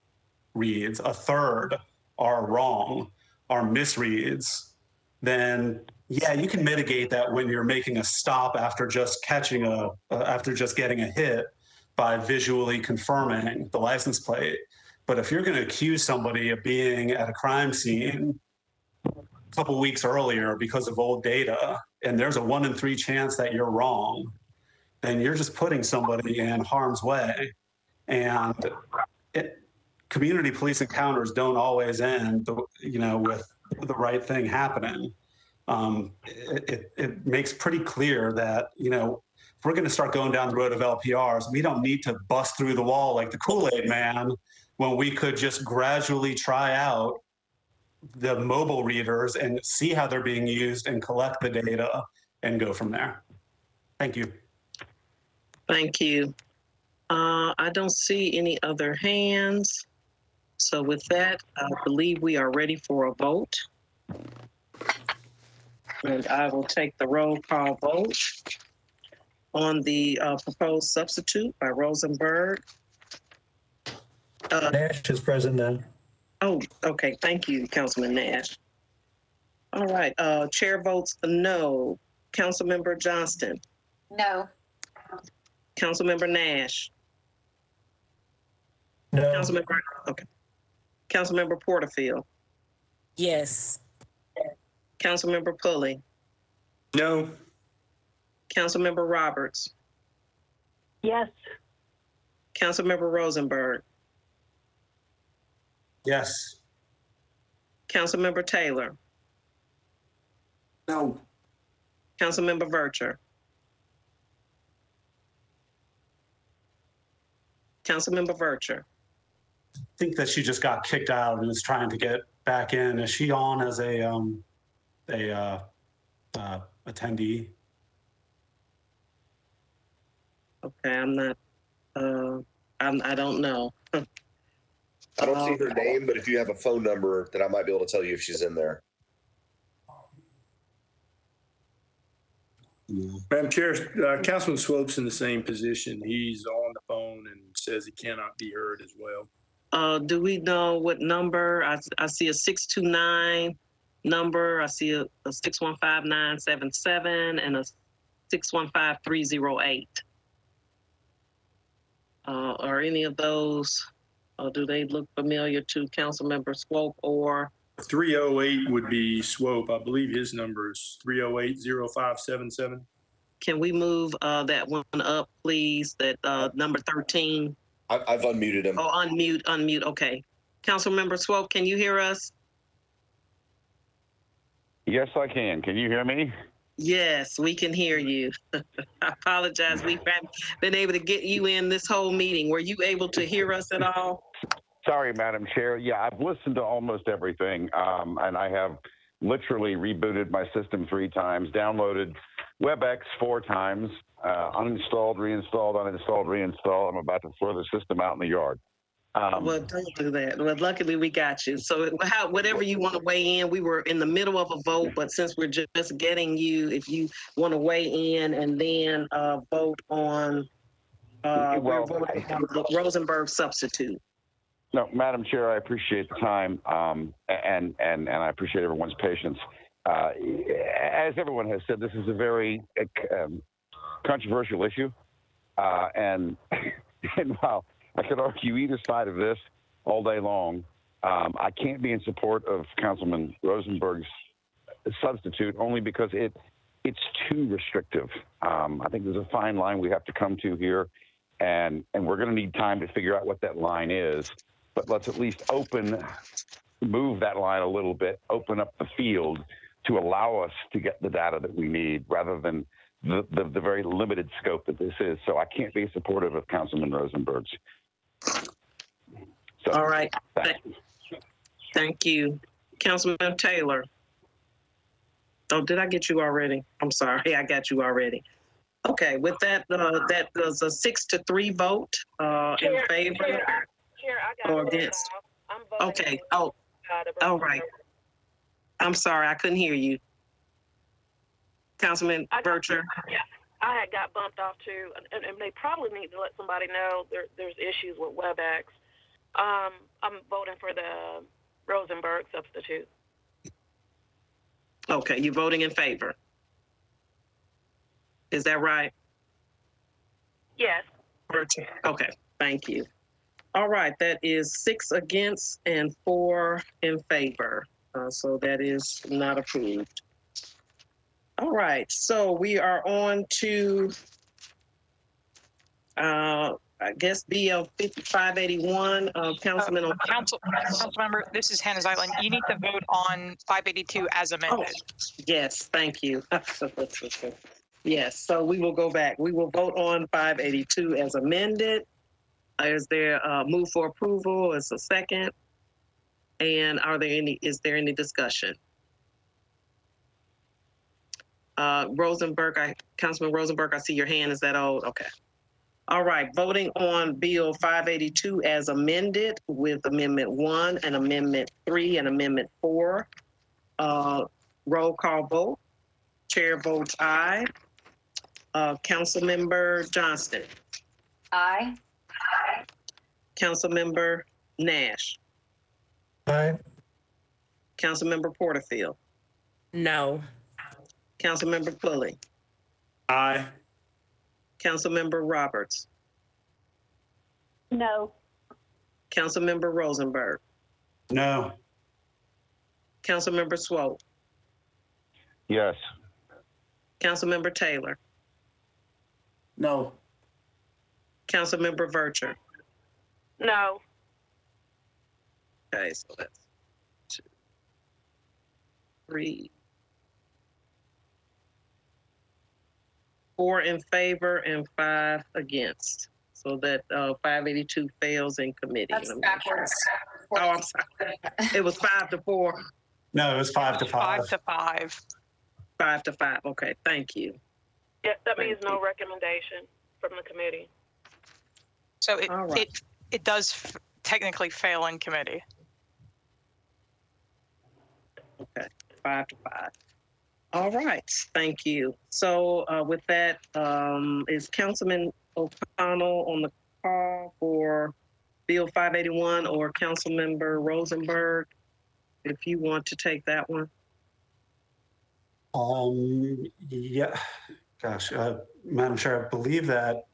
F: reads, a third are wrong, are misreads, then yeah, you can mitigate that when you're making a stop after just getting a hit by visually confirming the license plate. But if you're going to accuse somebody of being at a crime scene a couple weeks earlier because of old data, and there's a 1 in 3 chance that you're wrong, then you're just putting somebody in harm's way. And community police encounters don't always end, with the right thing happening. It makes pretty clear that, if we're going to start going down the road of LPRs, we don't need to bust through the wall like the Kool-Aid man, when we could just gradually try out the mobile readers and see how they're being used and collect the data and go from there. Thank you.
A: Thank you. I don't see any other hands. So with that, I believe we are ready for a vote. And I will take the roll call vote on the proposed substitute by Rosenberg.
J: Nash is present now.
A: Oh, okay. Thank you, Councilman Nash. All right. Chair votes no. Councilmember Johnston.
E: No.
A: Councilmember Nash.
J: No.
A: Councilmember Porterfield.
C: Yes.
A: Councilmember Pulley.
B: No.
A: Councilmember Roberts.
I: Yes.
A: Councilmember Rosenberg.
F: Yes.
A: Councilmember Taylor.
B: No.
A: Councilmember Vercher. Councilmember Vercher.
F: I think that she just got kicked out and is trying to get back in. Is she on as a attendee?
A: Okay, I'm not. I don't know.
H: I don't see her name, but if you have a phone number, then I might be able to tell you if she's in there.
B: Madam Chair, Councilman Swope's in the same position. He's on the phone and says he cannot be heard as well.
A: Do we know what number? I see a 629 number. I see a 615977 and a 615308. Are any of those, do they look familiar to Councilmember Swope or?
B: 308 would be Swope. I believe his number is 308-0577.
A: Can we move that one up, please? That number 13.
H: I've unmuted him.
A: Oh, unmute. Okay. Councilmember Swope, can you hear us?
K: Yes, I can. Can you hear me?
A: Yes, we can hear you. I apologize. We haven't been able to get you in this whole meeting. Were you able to hear us at all?
K: Sorry, Madam Chair. Yeah, I've listened to almost everything, and I have literally rebooted my system 3 times, downloaded WebEx 4 times, uninstalled, reinstalled, uninstalled, reinstalled. I'm about to throw the system out in the yard.
A: Well, don't do that. Well, luckily we got you. So whatever you want to weigh in, we were in the middle of a vote, but since we're just getting you, if you want to weigh in and then vote on, we're voting on the Rosenberg substitute.
K: No, Madam Chair, I appreciate the time, and I appreciate everyone's patience. As everyone has said, this is a very controversial issue, and while I could argue either side of this all day long, I can't be in support of Councilman Rosenberg's substitute only because it's too restrictive. I think there's a fine line we have to come to here, and we're going to need time to figure out what that line is. But let's at least move that line a little bit, open up the field to allow us to get the data that we need rather than the very limited scope that this is. So I can't be supportive of Councilman Rosenberg's. So,
A: all right.
K: thanks.
A: Thank you. Councilman Taylor. Oh, did I get you already? I'm sorry. I got you already. Okay. With that, that was a 6-3 vote in favor.
J: Chair, I got
A: or against.
J: I'm voting.
A: Okay. Oh, all right. I'm sorry. I couldn't hear you. Councilman Burcher.
J: Yeah, I had got bumped off too, and they probably need to let somebody know there's issues with WebEx. I'm voting for the Rosenberg substitute.
A: Okay, you're voting in favor. Is that right?
J: Yes.
A: Burcher. Okay, thank you. All right, that is 6 against and 4 in favor. So that is not approved. All right, so we are on to, I guess, BL 5581, Councilman.
D: Councilmember, this is Hannah Zeitlin. You need to vote on 582 as amended.
A: Oh, yes, thank you. Yes, so we will go back. We will vote on 582 as amended. Is there a move for approval? Is a second? And is there any discussion? Councilman Rosenberg, I see your hand. Is that old? Okay. All right, voting on Bill 582 as amended with Amendment 1 and Amendment 3 and Amendment 4. Roll call vote. Chair votes aye. Councilmember Johnston.
E: Aye.
A: Councilmember Nash.
L: Aye.
A: Councilmember Porterfield.
C: No.
A: Councilmember Pulley.
B: Aye.
A: Councilmember Roberts.
I: No.
A: Councilmember Rosenberg.
F: No.
A: Councilmember Swope.
K: Yes.
A: Councilmember Taylor.
B: No.
A: Councilmember Vercher.
J: No.
A: Okay, so that's 2, 3, 4 in favor and 5 against. So that 582 fails in committee.
E: That's backwards.
A: Oh, I'm sorry. It was 5-4.
F: No, it was 5-5.
D: 5-5.
A: 5-5. Okay, thank you.
J: Yeah, that means no recommendation from the committee.
D: So
A: right.
D: it does technically fail in committee.
A: Okay, 5-5. All right, thank you. So with that, is Councilman O'Connell on the call for Bill 581 or Councilmember Rosenberg, if you want to take that one?
F: Yeah, gosh, Madam Chair, I believe that,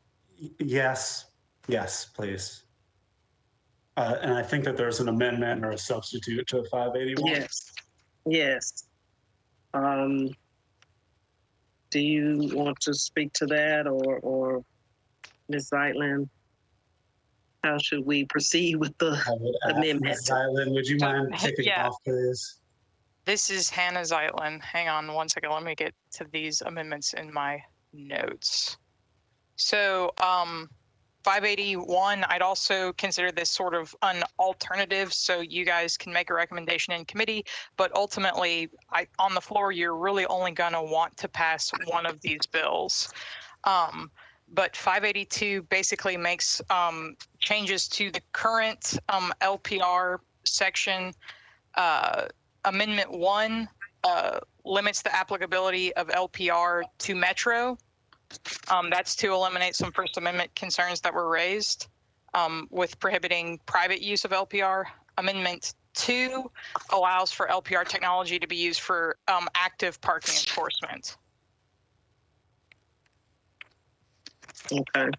F: yes, please. And I think that there's an amendment or a substitute to 581.
A: Yes. Do you want to speak to that or Ms. Zeitlin? How should we proceed with the amendment?
F: Ms. Zeitlin, would you mind kicking off, please?
D: This is Hannah Zeitlin. Hang on one second. Let me get to these amendments in my notes. So 581, I'd also consider this sort of an alternative, so you guys can make a recommendation in committee, but ultimately, on the floor, you're really only gonna want to pass one of these bills. But 582 basically makes changes to the current LPR section. Amendment 1 limits the applicability of LPR to Metro. That's to eliminate some First Amendment concerns that were raised with prohibiting private use of LPR. Amendment 2 allows for LPR technology to be used for active parking enforcement.
A: Okay.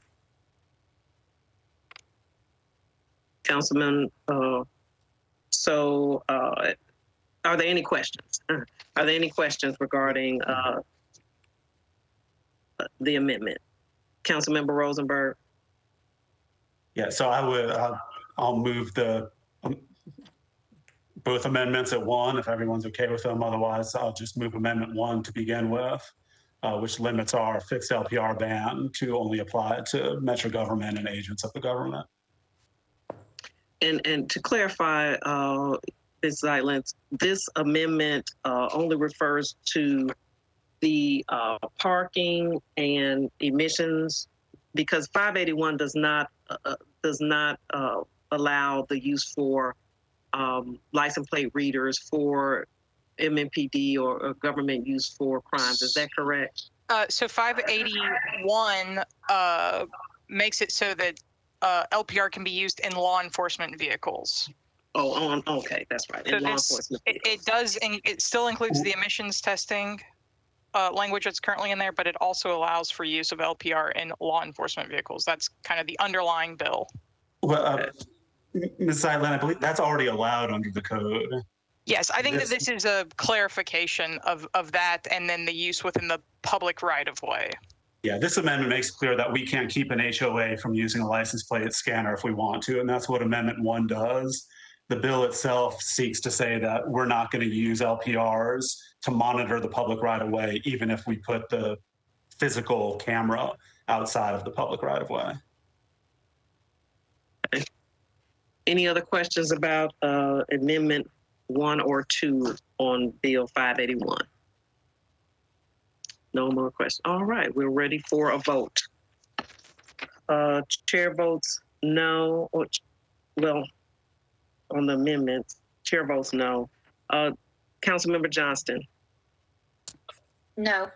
A: Councilman, are there any questions? Are there any questions regarding the amendment? Councilmember Rosenberg?
F: Yeah, so I'll move both amendments at one, if everyone's okay with them. Otherwise, I'll just move Amendment 1 to begin with, which limits our fixed LPR ban to only apply to Metro government and agents of the government.
A: And to clarify, Ms. Zeitlin, this amendment only refers to the parking and emissions, because 581 does not allow the use for license plate readers for MMPD or government use for crimes. Is that correct?
D: So 581 makes it so that LPR can be used in law enforcement vehicles.
A: Oh, okay, that's right.
D: So
A: In law enforcement.
D: it still includes the emissions testing language that's currently in there, but it also allows for use of LPR in law enforcement vehicles. That's kind of the underlying bill.
F: Well, Ms. Zeitlin, I believe that's already allowed under the code.
D: Yes, I think that this is a clarification of that, and then the use within the public right-of-way.
F: Yeah, this amendment makes clear that we can't keep an HOA from using a license plate scanner if we want to, and that's what Amendment 1 does. The bill itself seeks to say that we're not going to use LPRs to monitor the public right-of-way, even if we put the physical camera outside of the public right-of-way.
A: Any other questions about Amendment 1 or 2 on Bill 581? No more questions. All right, we're ready for a vote. Chair votes no, or well, on the amendments, chair votes no. Councilmember Johnston?
E: No.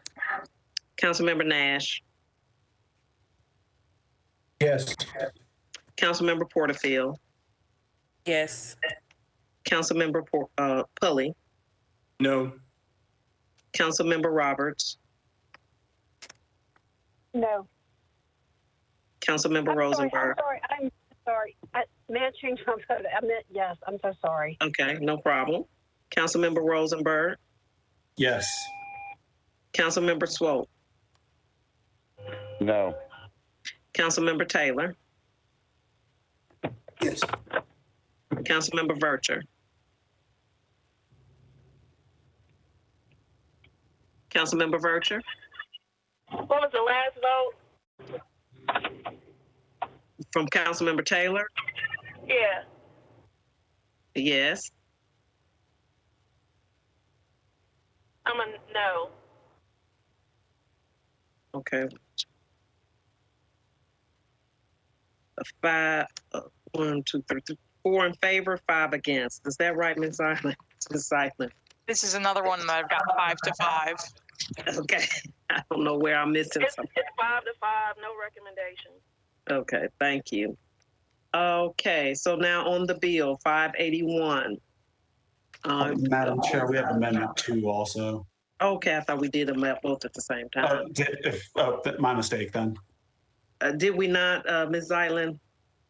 A: Councilmember Nash?
B: Yes.
A: Councilmember Porterfield?
C: Yes.
A: Councilmember Pulley?
B: No.
A: Councilmember Roberts?
I: No.
A: Councilmember Rosenberg?
I: I'm sorry. May I change my vote? I meant yes. I'm so sorry.
A: Okay, no problem. Councilmember Rosenberg?
F: Yes.
A: Councilmember Swope?
K: No.
A: Councilmember Taylor?
B: Yes.
A: Councilmember Vercher? Councilmember Vercher?
J: What was the last vote?
A: From Councilmember Taylor?
J: Yeah.
A: Yes.
J: I'm a no.
A: Okay. 5, 1, 2, 3, 4 in favor, 5 against. Is that right, Ms. Zeitlin? Ms. Zeitlin?
D: This is another one that I've got 5-5.
A: Okay. I don't know where I'm missing something.
J: It's 5-5, no recommendation.
A: Okay, thank you. Okay, so now on the bill, 581.
F: Madam Chair, we have Amendment 2 also.
A: Okay, I thought we did them both at the same time.
F: My mistake then.
A: Did we not, Ms. Zeitlin?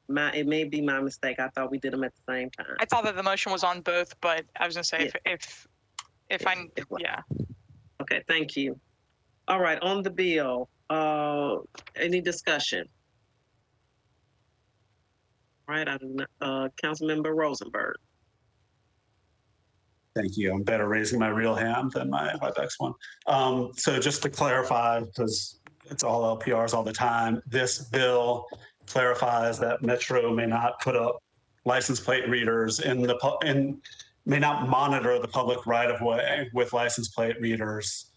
A: It may be my mistake. I thought we did them at the same time.
D: I thought that the motion was on both, but I was gonna say yeah.
A: Okay, thank you. All right, on the bill, any discussion? All right, Councilmember Rosenberg.
F: Thank you. I'm better raising my real hand than my WebEx one. So just to clarify, because it's all LPRs all the time, this bill clarifies that Metro may not put up license plate readers and may not monitor the public right-of-way with license plate readers,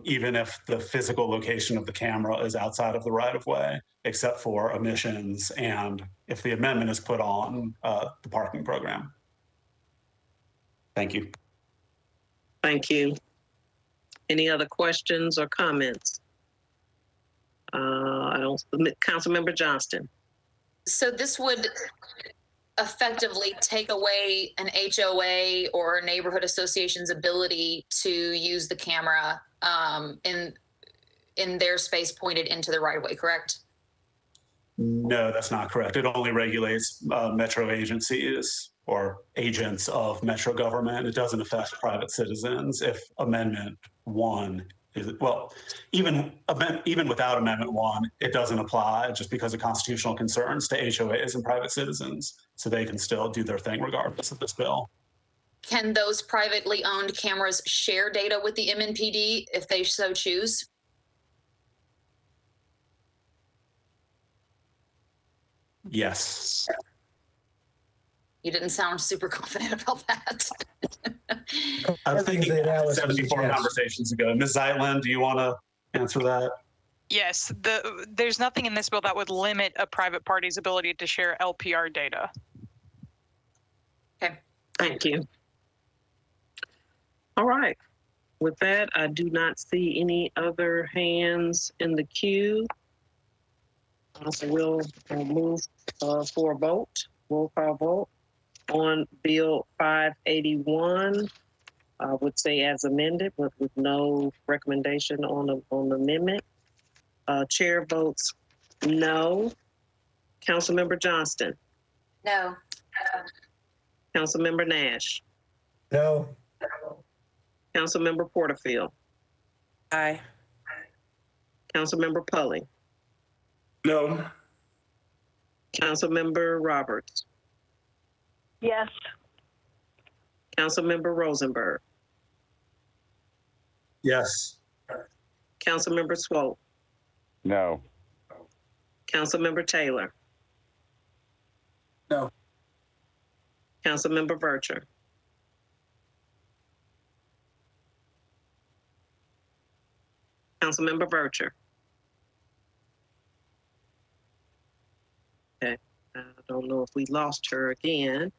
F: even if the physical location of the camera is outside of the right-of-way, except for emissions and if the amendment is put on the parking program. Thank you.
A: Thank you. Any other questions or comments? I don't. Councilmember Johnston.
E: So this would effectively take away an HOA or a neighborhood association's ability to use the camera in their space pointed into the right of way, correct?
F: No, that's not correct. It only regulates Metro agencies or agents of Metro government. It doesn't affect private citizens. If Amendment 1 is, well, even without Amendment 1, it doesn't apply just because of constitutional concerns to HOAs and private citizens. So they can still do their thing regardless of this bill.
E: Can those privately owned cameras share data with the MNPD if they so choose?
F: Yes.
E: You didn't sound super confident about that.
F: I was thinking 74 conversations ago. Ms. Zeitlin, do you want to answer that?
D: Yes, there's nothing in this bill that would limit a private party's ability to share LPR data.
E: Okay.
A: Thank you. All right. With that, I do not see any other hands in the queue. So we'll move for a vote, roll call vote on Bill 581. I would say as amended, but with no recommendation on the amendment. Chair votes no. Councilmember Johnston.
E: No.
A: Councilmember Nash.
L: No.
A: Councilmember Porterfield.
C: Aye.
A: Councilmember Pulley.
B: No.
A: Councilmember Roberts.
I: Yes.
A: Councilmember Rosenberg.
F: Yes.
A: Councilmember Swope.
K: No.
A: Councilmember Taylor.
B: No.
A: Councilmember Vercher. Councilmember Vercher. Okay, I don't know if we lost her again.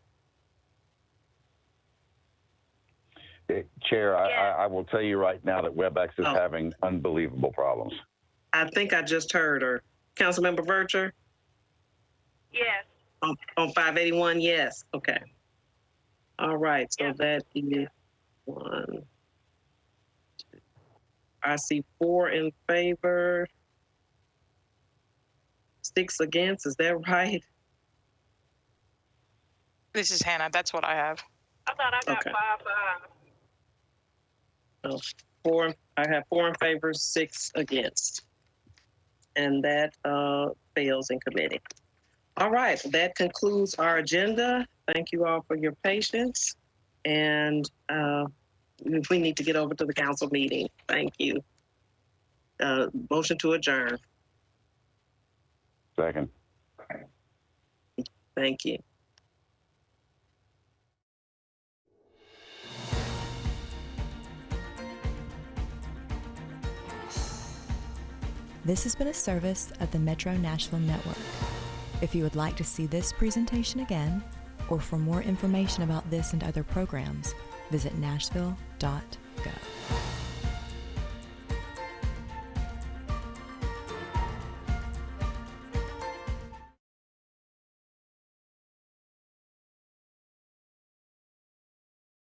K: Chair, I will tell you right now that WebEx is having unbelievable problems.
A: I think I just heard her. Councilmember Vercher?
J: Yes.
A: On 581, yes. Okay. All right, so that is 1, 2. I see 4 in favor, 6 against. Is that right?
D: This is Hannah. That's what I have.
J: I thought I got
A: Okay.
J: 5-5.
A: So 4. I have 4 in favor, 6 against, and that fails in committee. All right, that concludes our agenda. Thank you all for your patience, and we need to get over to the council meeting. Thank you. Motion to adjourn.
K: Second.
A: Thank you.
M: This has been a service of the Metro Nashville Network. If you would like to see this presentation again, or for more information about this and other programs, visit nashville.gov.